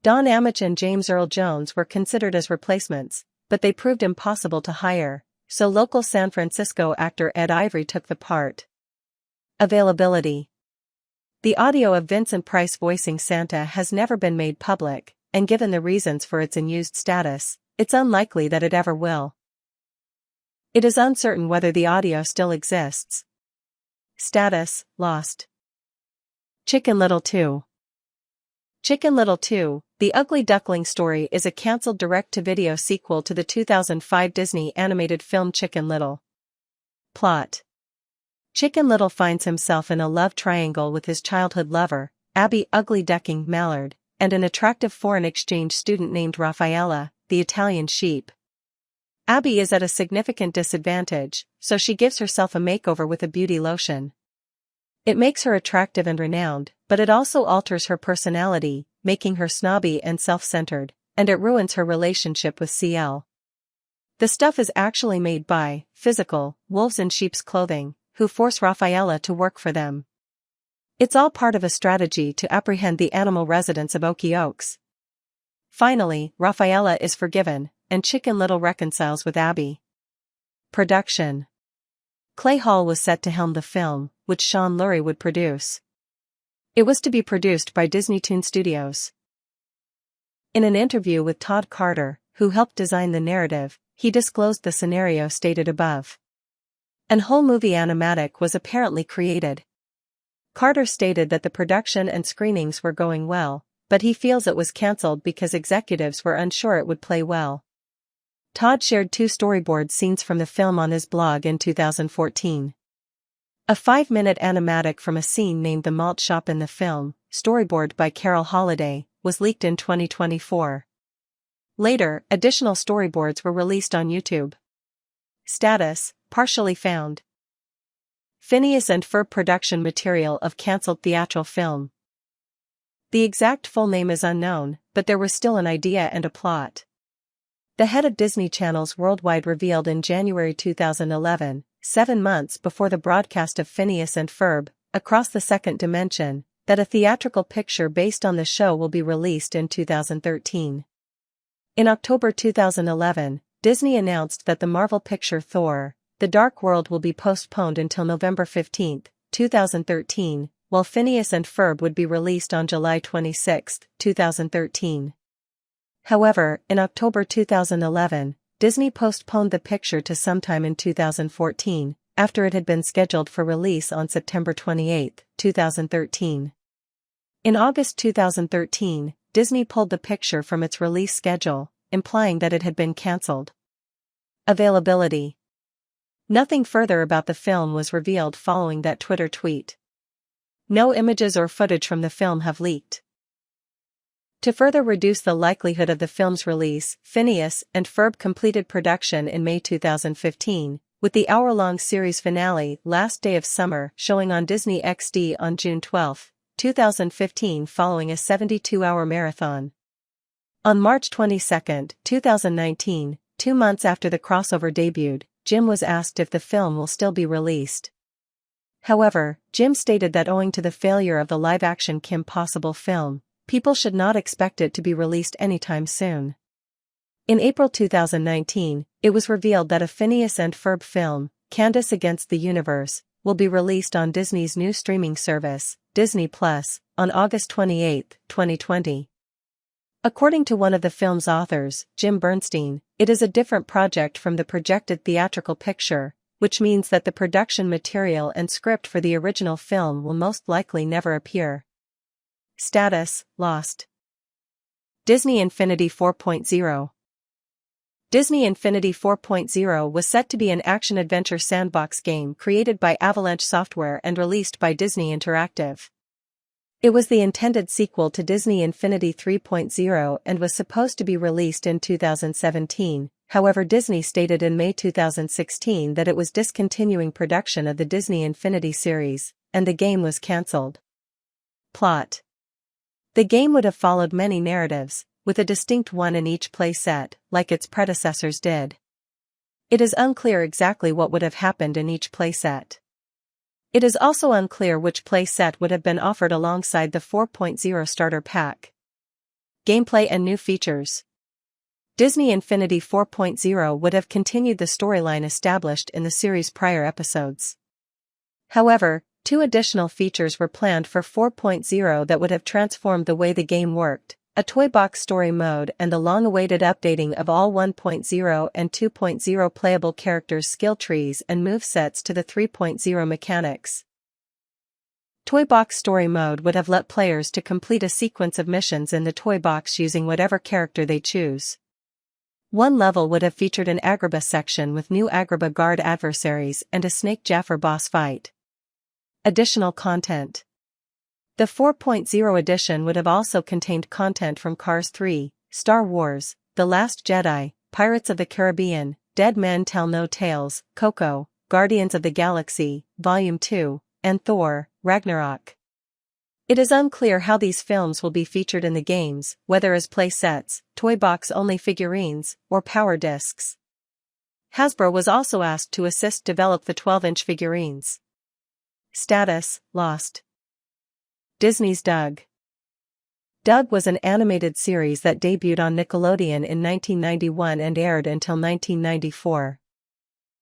Don Ameche and James Earl Jones were considered as replacements, but they proved impossible to hire, so local San Francisco actor Ed Ivory took the part. Availability. The audio of Vincent Price voicing Santa has never been made public, and given the reasons for its unused status, it's unlikely that it ever will. It is uncertain whether the audio still exists. Status: lost. Chicken Little 2. Chicken Little 2, The Ugly Duckling Story is a cancelled direct-to-video sequel to the 2005 Disney animated film Chicken Little. Plot. Chicken Little finds himself in a love triangle with his childhood lover, Abby Ugly Duckling Mallard, and an attractive foreign exchange student named Raffaella, the Italian sheep. Abby is at a significant disadvantage, so she gives herself a makeover with a beauty lotion. It makes her attractive and renowned, but it also alters her personality, making her snobby and self-centered, and it ruins her relationship with CL. The stuff is actually made by physical wolves in sheep's clothing, who force Raffaella to work for them. It's all part of a strategy to apprehend the animal residents of Okie Oaks. Finally, Raffaella is forgiven, and Chicken Little reconciles with Abby. Production. Clay Hall was set to helm the film, which Sean Lurie would produce. It was to be produced by Disney Toon Studios. In an interview with Todd Carter, who helped design the narrative, he disclosed the scenario stated above. An whole movie animatic was apparently created. Carter stated that the production and screenings were going well, but he feels it was cancelled because executives were unsure it would play well. Todd shared 2 storyboard scenes from the film on his blog in 2014. A 5-minute animatic from a scene named The Malt Shop in the film, storyboard by Carol Holiday, was leaked in 2024. Later, additional storyboards were released on YouTube. Status: partially found. Phineas and Ferb production material of cancelled theatrical film. The exact full name is unknown, but there was still an idea and a plot. The head of Disney Channels Worldwide revealed in January 2011, 7 months before the broadcast of Phineas and Ferb, Across the Second Dimension, that a theatrical picture based on the show will be released in 2013. In October 2011, Disney announced that the Marvel picture Thor: The Dark World will be postponed until November 15, 2013, while Phineas and Ferb would be released on July 26, 2013. However, in October 2011, Disney postponed the picture to sometime in 2014, after it had been scheduled for release on September 28, 2013. In August 2013, Disney pulled the picture from its release schedule, implying that it had been cancelled. Availability. Nothing further about the film was revealed following that Twitter tweet. No images or footage from the film have leaked. To further reduce the likelihood of the film's release, Phineas and Ferb completed production in May 2015, with the hour-long series finale Last Day of Summer showing on Disney XD on June 12, 2015 following a 72-hour marathon. On March 22, 2019, 2 months after the crossover debuted, Jim was asked if the film will still be released. However, Jim stated that owing to the failure of the live-action Kim Possible film, people should not expect it to be released anytime soon. In April 2019, it was revealed that a Phineas and Ferb film, Candace Against the Universe, will be released on Disney's new streaming service, Disney+, on August 28, 2020. According to one of the film's authors, Jim Bernstein, it is a different project from the projected theatrical picture, which means that the production material and script for the original film will most likely never appear. Status: lost. Disney Infinity 4.0. Disney Infinity 4.0 was set to be an action-adventure sandbox game created by Avalanche Software and released by Disney Interactive. It was the intended sequel to Disney Infinity 3.0 and was supposed to be released in 2017, however Disney stated in May 2016 that it was discontinuing production of the Disney Infinity series, and the game was cancelled. Plot. The game would have followed many narratives, with a distinct one in each playset, like its predecessors did. It is unclear exactly what would have happened in each playset. It is also unclear which playset would have been offered alongside the 4.0 starter pack. Gameplay and new features. Disney Infinity 4.0 would have continued the storyline established in the series' prior episodes. However, 2 additional features were planned for 4.0 that would have transformed the way the game worked: a toy box story mode and the long-awaited updating of all 1.0 and 2.0 playable characters' skill trees and movesets to the 3.0 mechanics. Toy box story mode would have let players to complete a sequence of missions in the toy box using whatever character they choose. One level would have featured an Agrabah section with new Agrabah guard adversaries and a Snake Jafar boss fight. Additional content. The 4.0 edition would have also contained content from Cars 3, Star Wars, The Last Jedi, Pirates of the Caribbean, Dead Men Tell No Tales, Coco, Guardians of the Galaxy, Volume 2, and Thor: Ragnarok. It is unclear how these films will be featured in the games, whether as play sets, toy box-only figurines, or power discs. Hasbro was also asked to assist develop the 12-inch figurines. Status: lost. Disney's Doug. Doug was an animated series that debuted on Nickelodeon in 1991 and aired until 1994.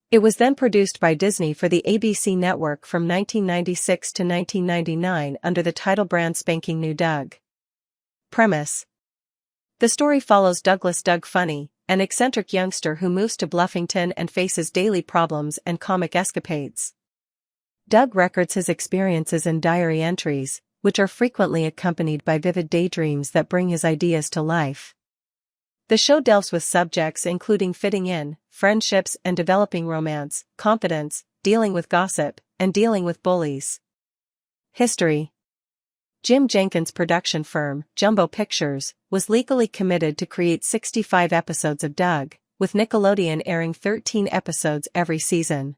It was then produced by Disney for the ABC network from 1996 to 1999 under the title brand Spanking New Doug. Premise. The story follows Douglas Doug Funny, an eccentric youngster who moves to Bluffington and faces daily problems and comic escapades. Doug records his experiences in diary entries, which are frequently accompanied by vivid daydreams that bring his ideas to life. The show delves with subjects including fitting in, friendships and developing romance, confidence, dealing with gossip, and dealing with bullies. History. Jim Jenkins' production firm, Jumbo Pictures, was legally committed to create 65 episodes of Doug, with Nickelodeon airing 13 episodes every season.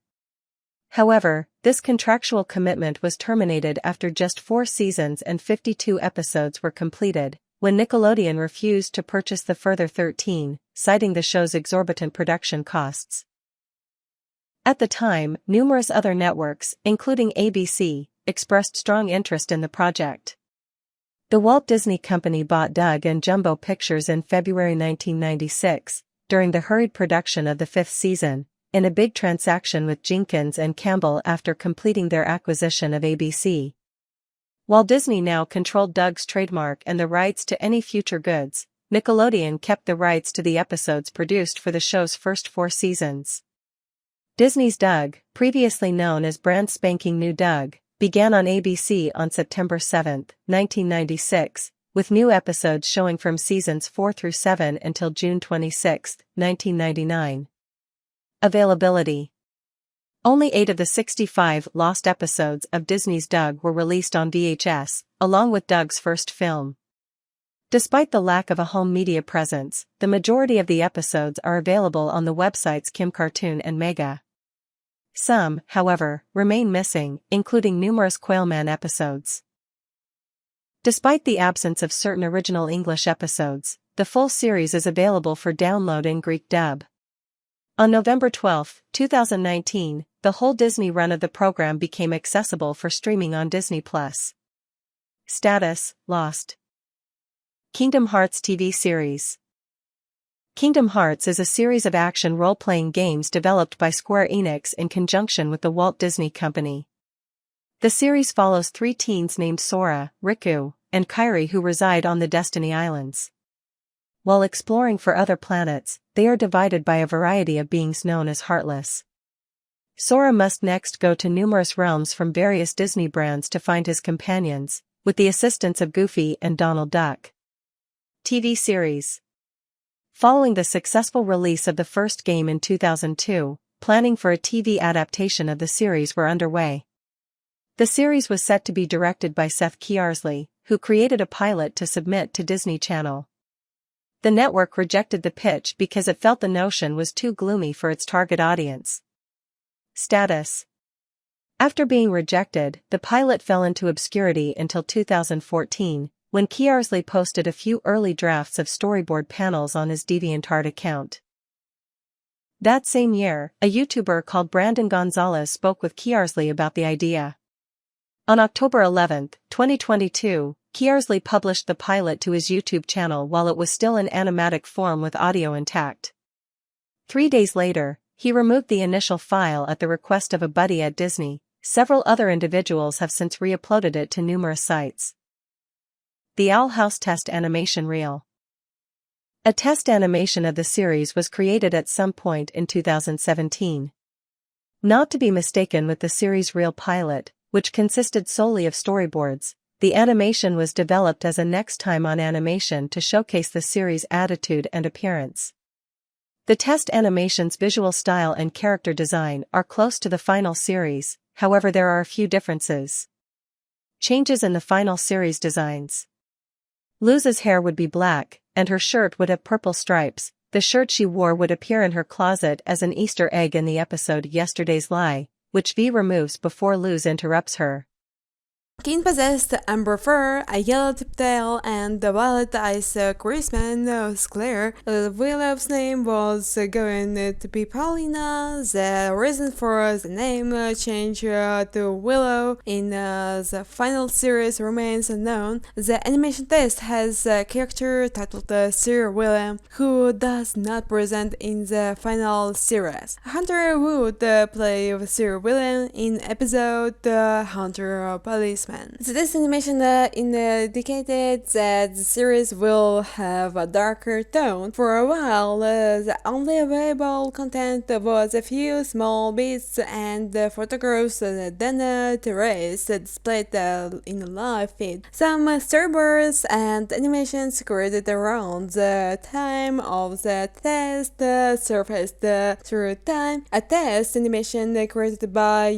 However, this contractual commitment was terminated after just 4 seasons and 52 episodes were completed, when Nickelodeon refused to purchase the further 13, citing the show's exorbitant production costs. At the time, numerous other networks, including ABC, expressed strong interest in the project. The Walt Disney Company bought Doug and Jumbo Pictures in February 1996, during the hurried production of the 5th season, in a big transaction with Jenkins and Campbell after completing their acquisition of ABC. While Disney now controlled Doug's trademark and the rights to any future goods, Nickelodeon kept the rights to the episodes produced for the show's first 4 seasons. Disney's Doug, previously known as Brand Spanking New Doug, began on ABC on September 7, 1996, with new episodes showing from seasons 4 through 7 until June 26, 1999. Availability. Only 8 of the 65 lost episodes of Disney's Doug were released on VHS, along with Doug's first film. Despite the lack of a home media presence, the majority of the episodes are available on the websites Kim Cartoon and Mega. Some, however, remain missing, including numerous Quailman episodes. Despite the absence of certain original English episodes, the full series is available for download in Greek dub. On November 12, 2019, the whole Disney run of the program became accessible for streaming on Disney+. Status: Lost. Kingdom Hearts TV series. Kingdom Hearts is a series of action role-playing games developed by Square Enix in conjunction with the Walt Disney Company. The series follows 3 teens named Sora, Riku, and Kairi who reside on the Destiny Islands. While exploring for other planets, they are divided by a variety of beings known as Heartless. Sora must next go to numerous realms from various Disney brands to find his companions, with the assistance of Goofy and Donald Duck. TV series. Following the successful release of the first game in 2002, planning for a TV adaptation of the series were underway. The series was set to be directed by Seth Kearsley, who created a pilot to submit to Disney Channel. The network rejected the pitch because it felt the notion was too gloomy for its target audience. Status. After being rejected, the pilot fell into obscurity until 2014, when Kearsley posted a few early drafts of storyboard panels on his DeviantArt account. That same year, a YouTuber called Brandon Gonzalez spoke with Kearsley about the idea. On October 11, 2022, Kearsley published the pilot to his YouTube channel while it was still in animatic form with audio intact. 3 days later, he removed the initial file at the request of a buddy at Disney. Several other individuals have since re-uploaded it to numerous sites. The Owl House test animation reel. A test animation of the series was created at some point in 2017. Not to be mistaken with the series' reel pilot, which consisted solely of storyboards, the animation was developed as a Next Time on Animation to showcase the series' attitude and appearance. The test animation's visual style and character design are close to the final series, however there are a few differences. Changes in the final series designs. Luz's hair would be black, and her shirt would have purple stripes. The shirt she wore would appear in her closet as an Easter egg in the episode Yesterday's Lie, which V removes before Luz interrupts her. King possessed amber fur, a yellow tip-tail, and the violet eyes. Christmas nose clear. Willow's name was going to be Paulina. The reason for the name change to Willow in the final series remains unknown. The animation test has a character titled Sir William, who does not present in the final series. Hunter would play Sir William in episode Hunter Police X-Men. This animation indicated that the series will have a darker tone. For a while, the only available content was a few small bits and photographs that Dana Terrace displayed in a live feed. Some storyboards and animations created around the time of the test surfaced through time. A test animation created by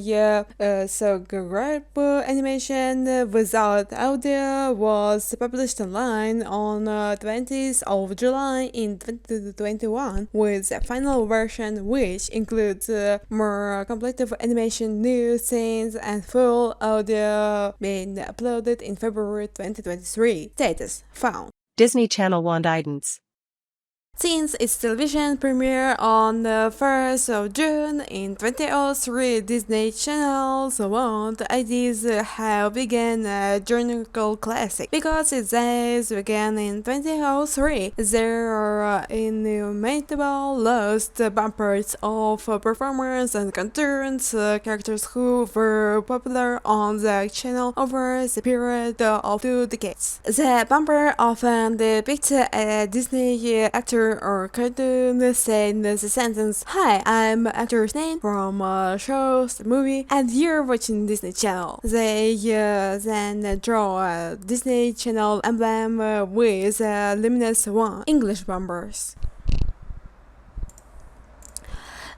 Sogurapu Animation without audio was published online on 20th of July in 2021, with a final version which includes more complete animation, new scenes, and full audio being uploaded in February 2023. Status found. Disney Channel want Idents. Since its television premiere on the 1st of June in 2003, Disney Channel's Want IDs have begun a journal classic. Because its days began in 2003, there are innumerable lost bumpers of performers and cartoons characters who were popular on the channel over the period of 2 decades. The bumper often depicts a Disney actor or cartoon saying the sentence, "Hi, I'm actor's name from show's movie, and you're watching Disney Channel." They then draw a Disney Channel emblem with luminous one. English bumpers.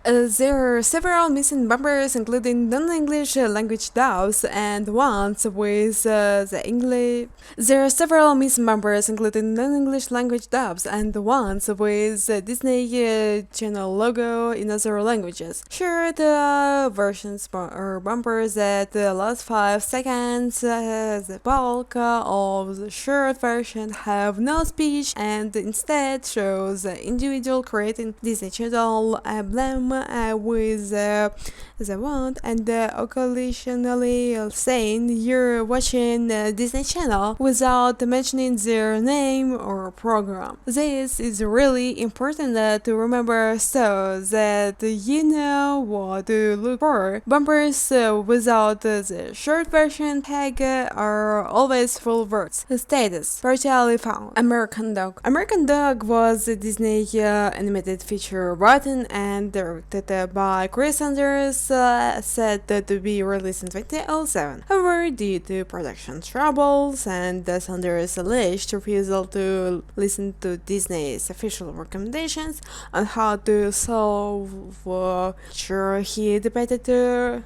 There are several missing bumpers, including non-English language dubs and ones with the English. There are several missing bumpers, including non-English language dubs and ones with the Disney Channel logo in other languages. Short versions or bumpers that last 5 seconds. The bulk of the short version have no speech and instead shows the individual creating Disney Channel emblem with the wand and occasionally saying you're watching Disney Channel without mentioning their name or program. This is really important to remember so that you know what to look for. Bumpers without the short version tag are always full words. Status partially found. American Dog. American Dog was a Disney animated feature written and directed by Chris Sanders, said to be released in 2007. However, due to production troubles and Sanders' alleged refusal to listen to Disney's official recommendations on how to solve he debated the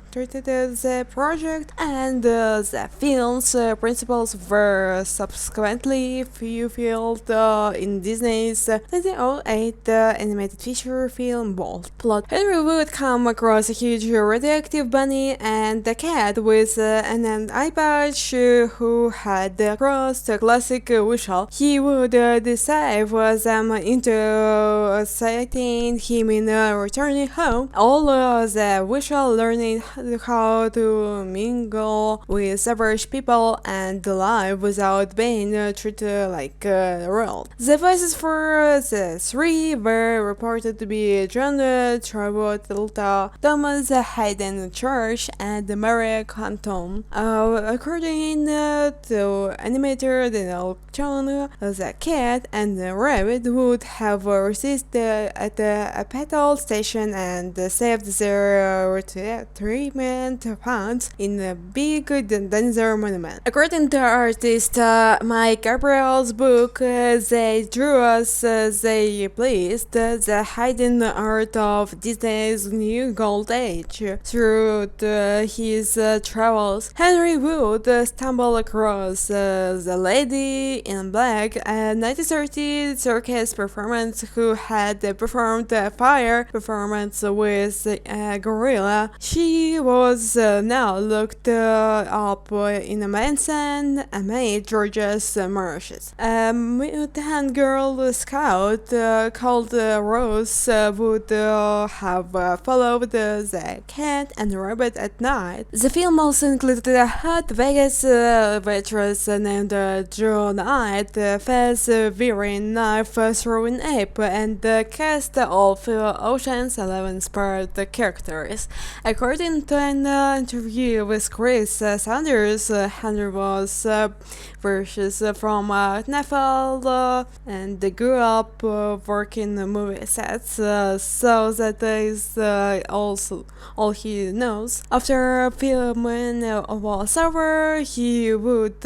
project, and the film's principles were subsequently fulfilled in Disney's 2008 animated feature film Bolt. Plot: Henry would come across a huge radioactive bunny and a cat with an eye patch who had crossed a classic whistle. He would deceive them into citing him in returning home. All the whistle learning how to mingle with average people and live without being treated like a world. The voices for the three were reported to be John Travolta, Thomas Hayden Church, and Maria Canton. According to animator Daniel John, the cat and the rabbit would have resisted at a petrol station and saved their treatment funds in a big danger monument. According to artist Mike Gabriel's book, they drew us they pleased the hidden art of Disney's new gold age. Through his travels, Henry would stumble across the Lady in Black, a 1930 circus performance who had performed a fire performance with a gorilla. She was now looked up in a mansion amid Georgia's marshes. A mutant girl scout called Rose would have followed the cat and rabbit at night. The film also included a hot Vegas waitress named Joe Knight, fast veering knife throwing ape, and the cast of Ocean's 11 inspired characters. According to an interview with Chris Sanders, Henry was versus from NFL and they grew up working movie sets, so that is also all he knows. After filming was over, he would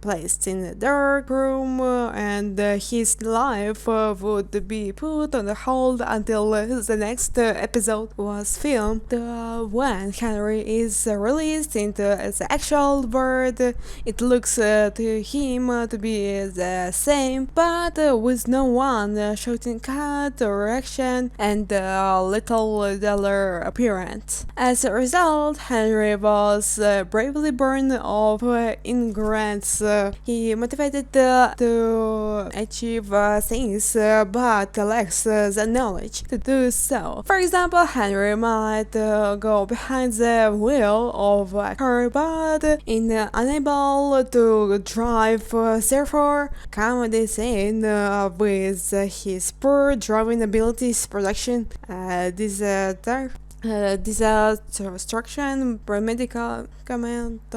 placed in a dark room and his life would be put on hold until the next episode was filmed. When Henry is released into the actual world, it looks to him to be the same, but with no one shouting cut or action and little dollar appearance. As a result, Henry was bravely born of immigrants. He motivated to achieve things, but lacks the knowledge to do so. For example, Henry might go behind the wheel of a car, but is unable to drive. Therefore, comedy scene with his poor driving abilities, production, disaster, medical comment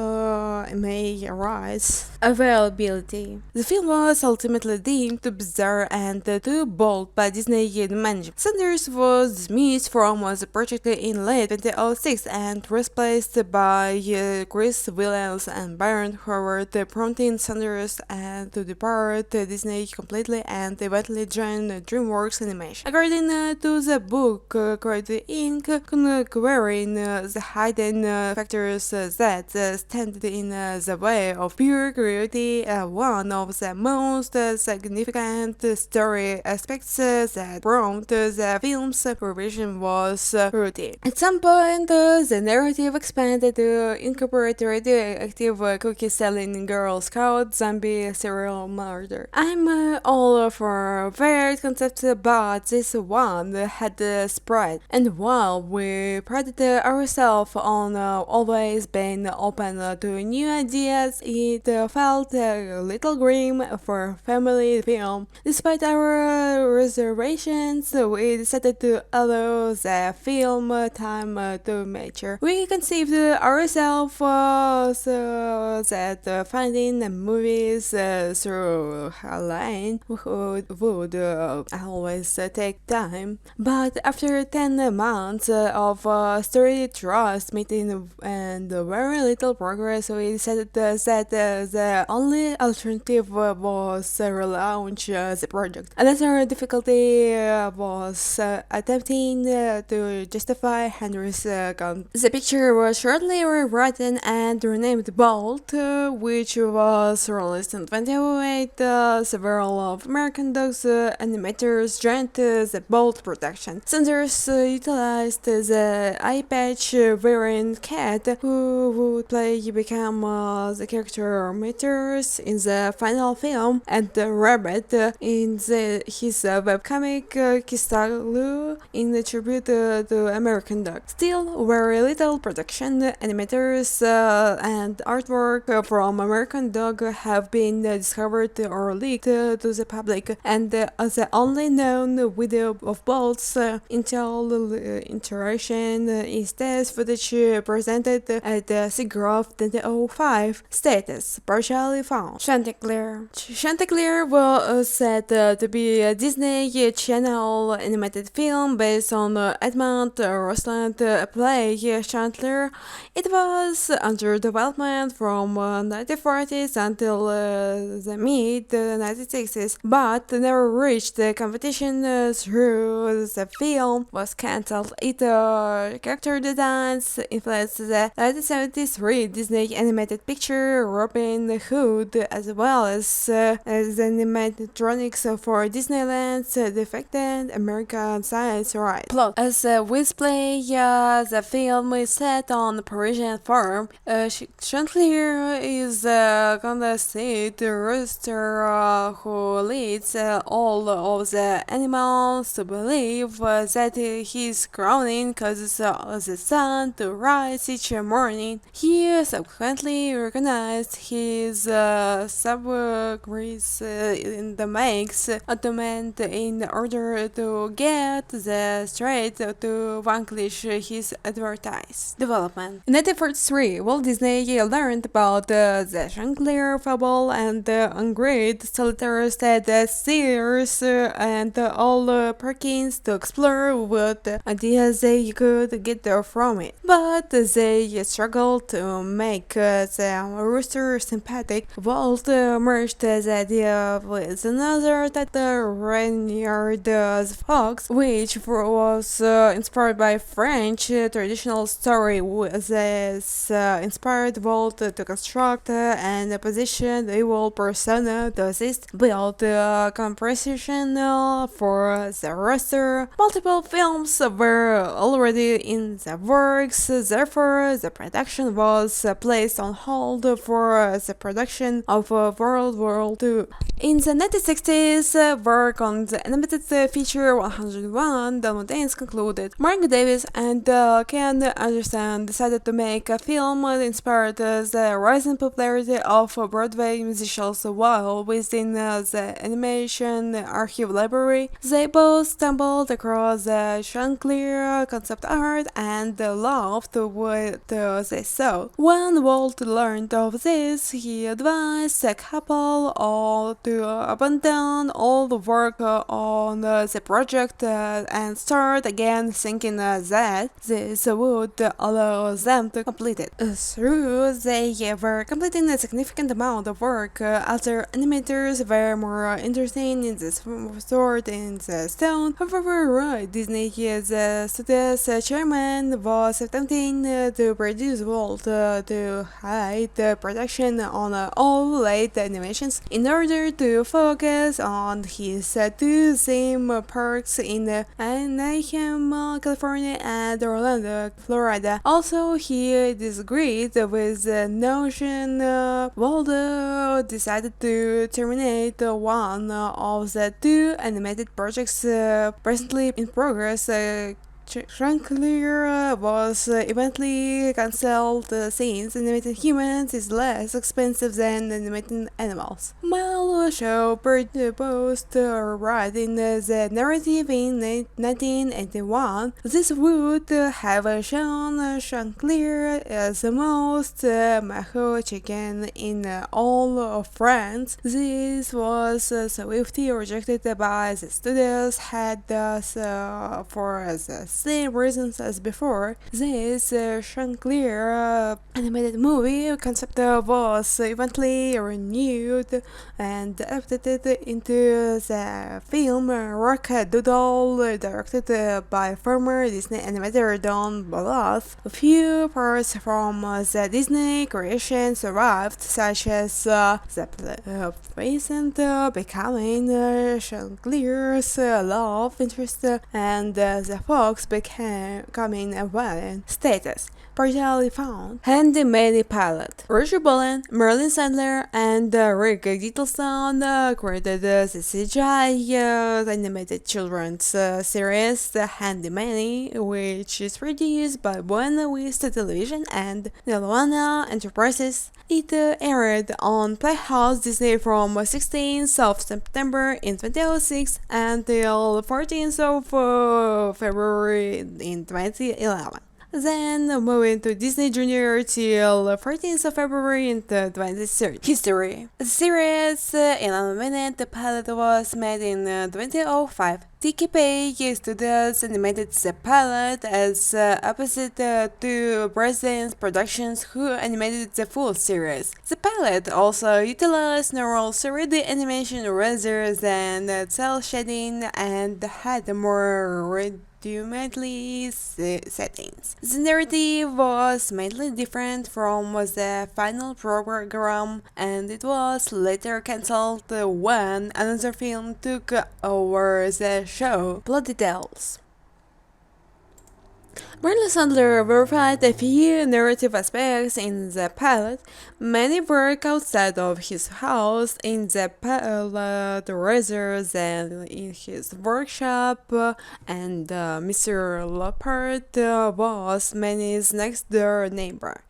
may arise. Availability. The film was ultimately deemed too bizarre and too bold by Disney management. Sanders was dismissed from the project in late 2006 and replaced by Chris Williams and Byron Howard, prompting Sanders to depart Disney completely and eventually join DreamWorks Animation. According to the book, Creative Inc., conquering the hidden factors that stand in the way of pure curiosity, one of the most significant story aspects that prompted the film's revision was routine. At some point, the narrative expanded to incorporate radioactive cookie-selling Girl Scout zombie serial murder. I'm all for varied concepts, but this one had spread, and while we prided ourselves on always being open to new ideas, it felt a little grim for a family film. Despite our reservations, we decided to allow the film time to mature. We conceived ourselves so that finding movies through a lane would always take time. But after 10 months of story trust meeting and very little progress, we decided that the only alternative was relaunch the project. Another difficulty was attempting to justify Henry's gun. The picture was shortly rewritten and renamed Bolt, which was released in 2008. Several of American Dog's animators joined the Bolt production. Sanders utilized the eye patch wearing cat who would become the character animators in the final film, and the rabbit in his webcomic Kistalu in the tribute to American Dog. Still, very little production, animators and artwork from American Dog have been discovered or leaked to the public, and the only known video of Bolt's initial interaction is test footage presented at the SIGGRAPH 2005 status, partially found. Chanticleer was said to be a Disney Channel animated film based on Edmund Rostand play Chanticleer. It was under development from 1940s until the mid-1960s, but never reached the competition through the film was cancelled. Its character designs influenced the 1973 Disney animated animated picture Robin Hood, as well as animatronics for Disneyland's defected American Science Ride. Plot: as we play, the film is set on a Parisian farm. Chanticleer is a condescending rooster who leads all of the animals to believe that his crowning causes the sun to rise each morning. He subsequently recognized his subgrease in the makes atonement in order to get the straight to vanquish his advertised development. In 1943, Walt Disney learned about the Chanticleer fable and agreed solitaire said Sears and all Perkins to explore what ideas they could get from it. But they struggled to make the rooster sympathetic. Walt merged the idea with another title, Reynard's Fox, which was inspired by French traditional story. This inspired Walt to construct and position the evil persona to assist build composition for the rooster. Multiple films were already in the works, therefore the production was placed on hold for the production of World War II. In the 1960s, work on the animated feature 101 Dalmatians concluded. Mark Davis and Ken Anderson decided to make a film that inspired the rising popularity of Broadway musicals. While within the animation archive library, they both stumbled across the Chanticleer concept art and loved what they saw. When Walt learned of this, he advised the couple to abandon all the work on the project and start again, thinking that this would allow them to complete it. Through they were completing a significant amount of work, other animators were more interested in this sort in the stone. However, Disney, the studio's chairman, was attempting to produce Walt to hide the production on all late animations in order to focus on his two theme parks in Anaheim, California and Orlando, Florida. Also, he disagreed with the notion. Waldo decided to terminate one of the two animated projects presently in progress. Chanticleer was eventually cancelled since animating humans is less expensive than animating animals. Mel Shaw proposed writing the narrative in 1981. This would have shown Chanticleer as the most macho chicken in all of France. This was swiftly rejected by the studio's head for the same reasons as before. This Chanticleer animated movie concept was eventually renewed and adapted into the film Rock-a-Doodle, directed by former Disney animator Don Bluth. A few parts from the Disney creation survived, such as the peasant becoming Chanticleer's love interest and the fox becoming a villain. Status: partially found. Handy-Manny Pilot. Roger Bolin, Merlin Sandler, and Rick Gittleson created the CGI animated children's series Handy-Manny, which is produced by Buena Vista Television and Nelvana Enterprises. It aired on Playhouse Disney from 16th of September in 2006 until 14th of February in 2011. Then moving to Disney Junior till 14th of February in 2030. History. The series in a minute, the pilot was made in 2005. TKP Studios animated the pilot as opposite to Brazilian Productions, who animated the full series. The pilot also utilized neural 3D animation rather than cel shading and had a more ultimately settings. The narrative was mainly different from the final program, and it was later cancelled when another film took over the show. Plot details. Bradley Sandler verified a few narrative aspects in the pilot. Many work outside of his house in the pilot rather than in his workshop, and Mr. Leopard was Manny's next-door neighbor.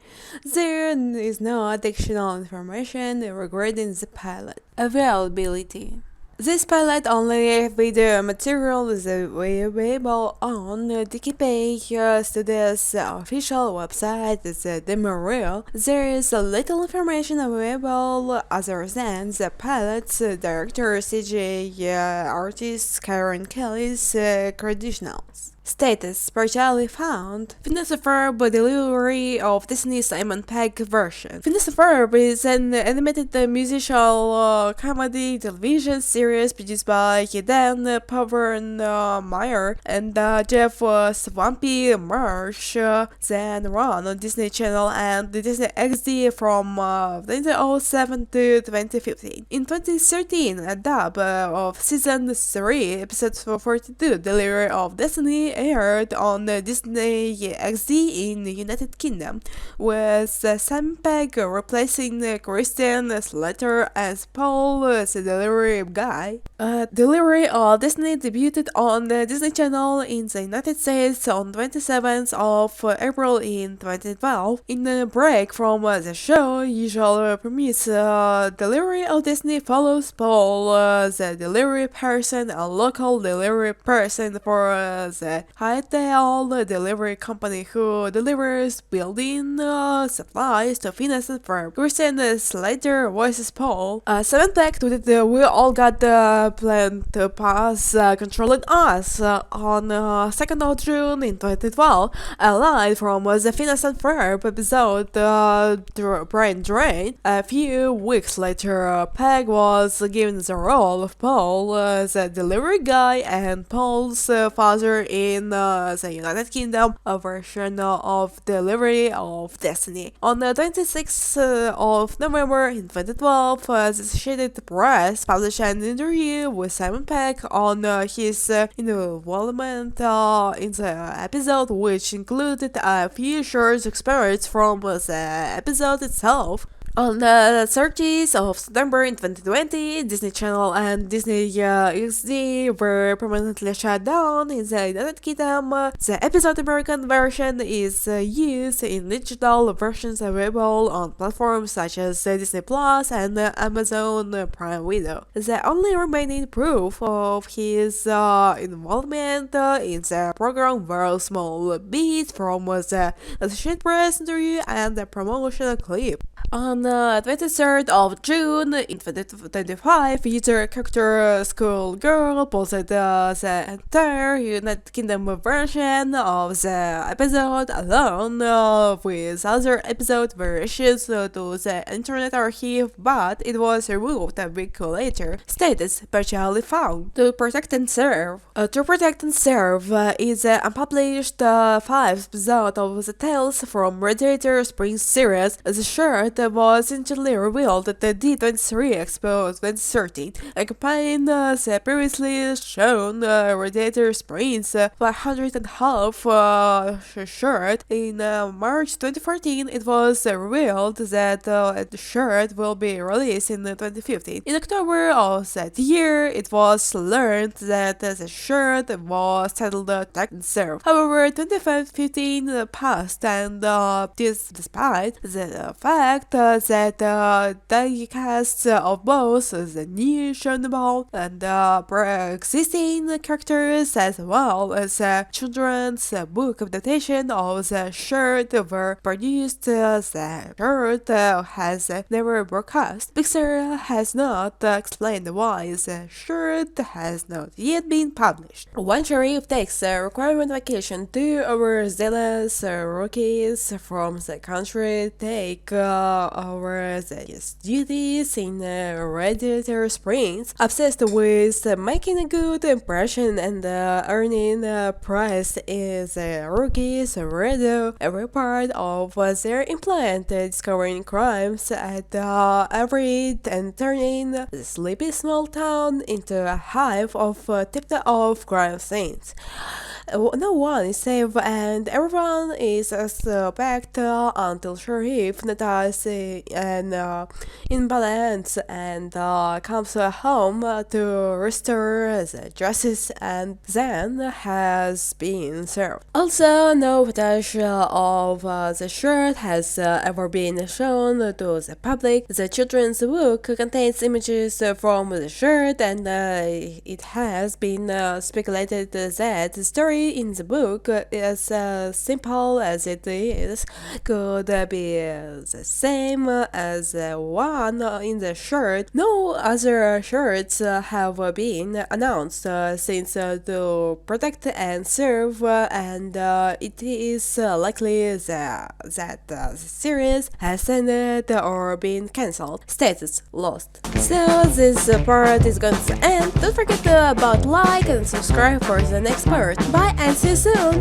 There is no additional information regarding the pilot. Availability. This pilot only video material is available on DKP Studios' official website, the demo reel. There is little information available other than the pilot's director, CG artist Karen Kelly's credentials. Status partially found. Phineas and Ferb delivery of Disney's Simon Pegg version. Phineas and Ferb is an animated musical comedy television series produced by Dan Povenmire and Jeff Swampy Marsh, then run on Disney Channel and Disney XD from 2007 to 2015. In 2013, a dub of Season 3, Episode 42, Delivery of Destiny, aired on Disney XD in the United Kingdom, with Sam Pegg replacing Christian Slater as Paul, the delivery guy. Delivery of Disney debuted on the Disney Channel in the United States on 27th of April in 2012. In a break from the show, usual premise, Delivery of Disney follows Paul, the delivery person, a local delivery person for the Hightail delivery company who delivers building supplies to Phineas and Ferb. Christian Slater voices Paul. Simon Pegg tweeted, "We all got the plan to pass controlling us." On 2nd of June in 2012, a line from the Phineas and Ferb episode Brain Drain. A few weeks later, Pegg was given the role of Paul, the delivery guy, and Paul's father in the United Kingdom version of Delivery of Destiny. On the 26th of November in 2012, the Associated Press published an interview with Simon Pegg on his involvement in the episode, which included a few short excerpts from the episode itself. On the 30th of September in 2020, Disney Channel and Disney XD were permanently shut down in the United Kingdom. The episode American version is used in digital versions available on platforms such as Disney Plus and Amazon Prime Video. The only remaining proof of his involvement in the program were small bits from the Associated Press interview and the promotional clip. On the 23rd of June in 2025, user character Schoolgirl posted the entire United Kingdom version of the episode along with other episode versions to the Internet Archive, but it was removed a week later. Status partially found. To Protect and Serve. To Protect and Serve is an unpublished 5th episode of the Tales from Radiator Springs series. The short was initially revealed at the D23 Expo 2013, accompanying the previously shown Radiator Springs 500.5 shirt. In March 2014, it was revealed that the shirt will be released in 2015. In October of that year, it was learned that the shirt was titled Protect and Serve. However, 2015 passed, and this despite the fact that the cast of both the new Chernobyl and pre-existing characters, as well as a children's book adaptation of the shirt, were produced. The shirt has never broadcast. Pixar has not explained why the shirt has not yet been published. When Sheriff takes a requirement vacation, two overzealous rookies from the country take over his duties in Radiator Springs, obsessed with making a good impression and earning a prize is rookies radio. Every part of their employment discovering crimes at every and turning the sleepy small town into a hive of tipped-off crime scenes. No one is safe and everyone is suspect until Sheriff notices an imbalance and comes home to restore the justice and then has been served. Also, no footage of the shirt has ever been shown to the public. The children's book contains images from the shirt and it has been speculated that the story in the book, as simple as it is, could be the same as the one in the shirt. No other shirts have been announced since to protect and serve, and it is likely that the series has ended or been cancelled. Status lost. So this part is going to end. Don't forget about like and subscribe for the next part. Bye and see you soon!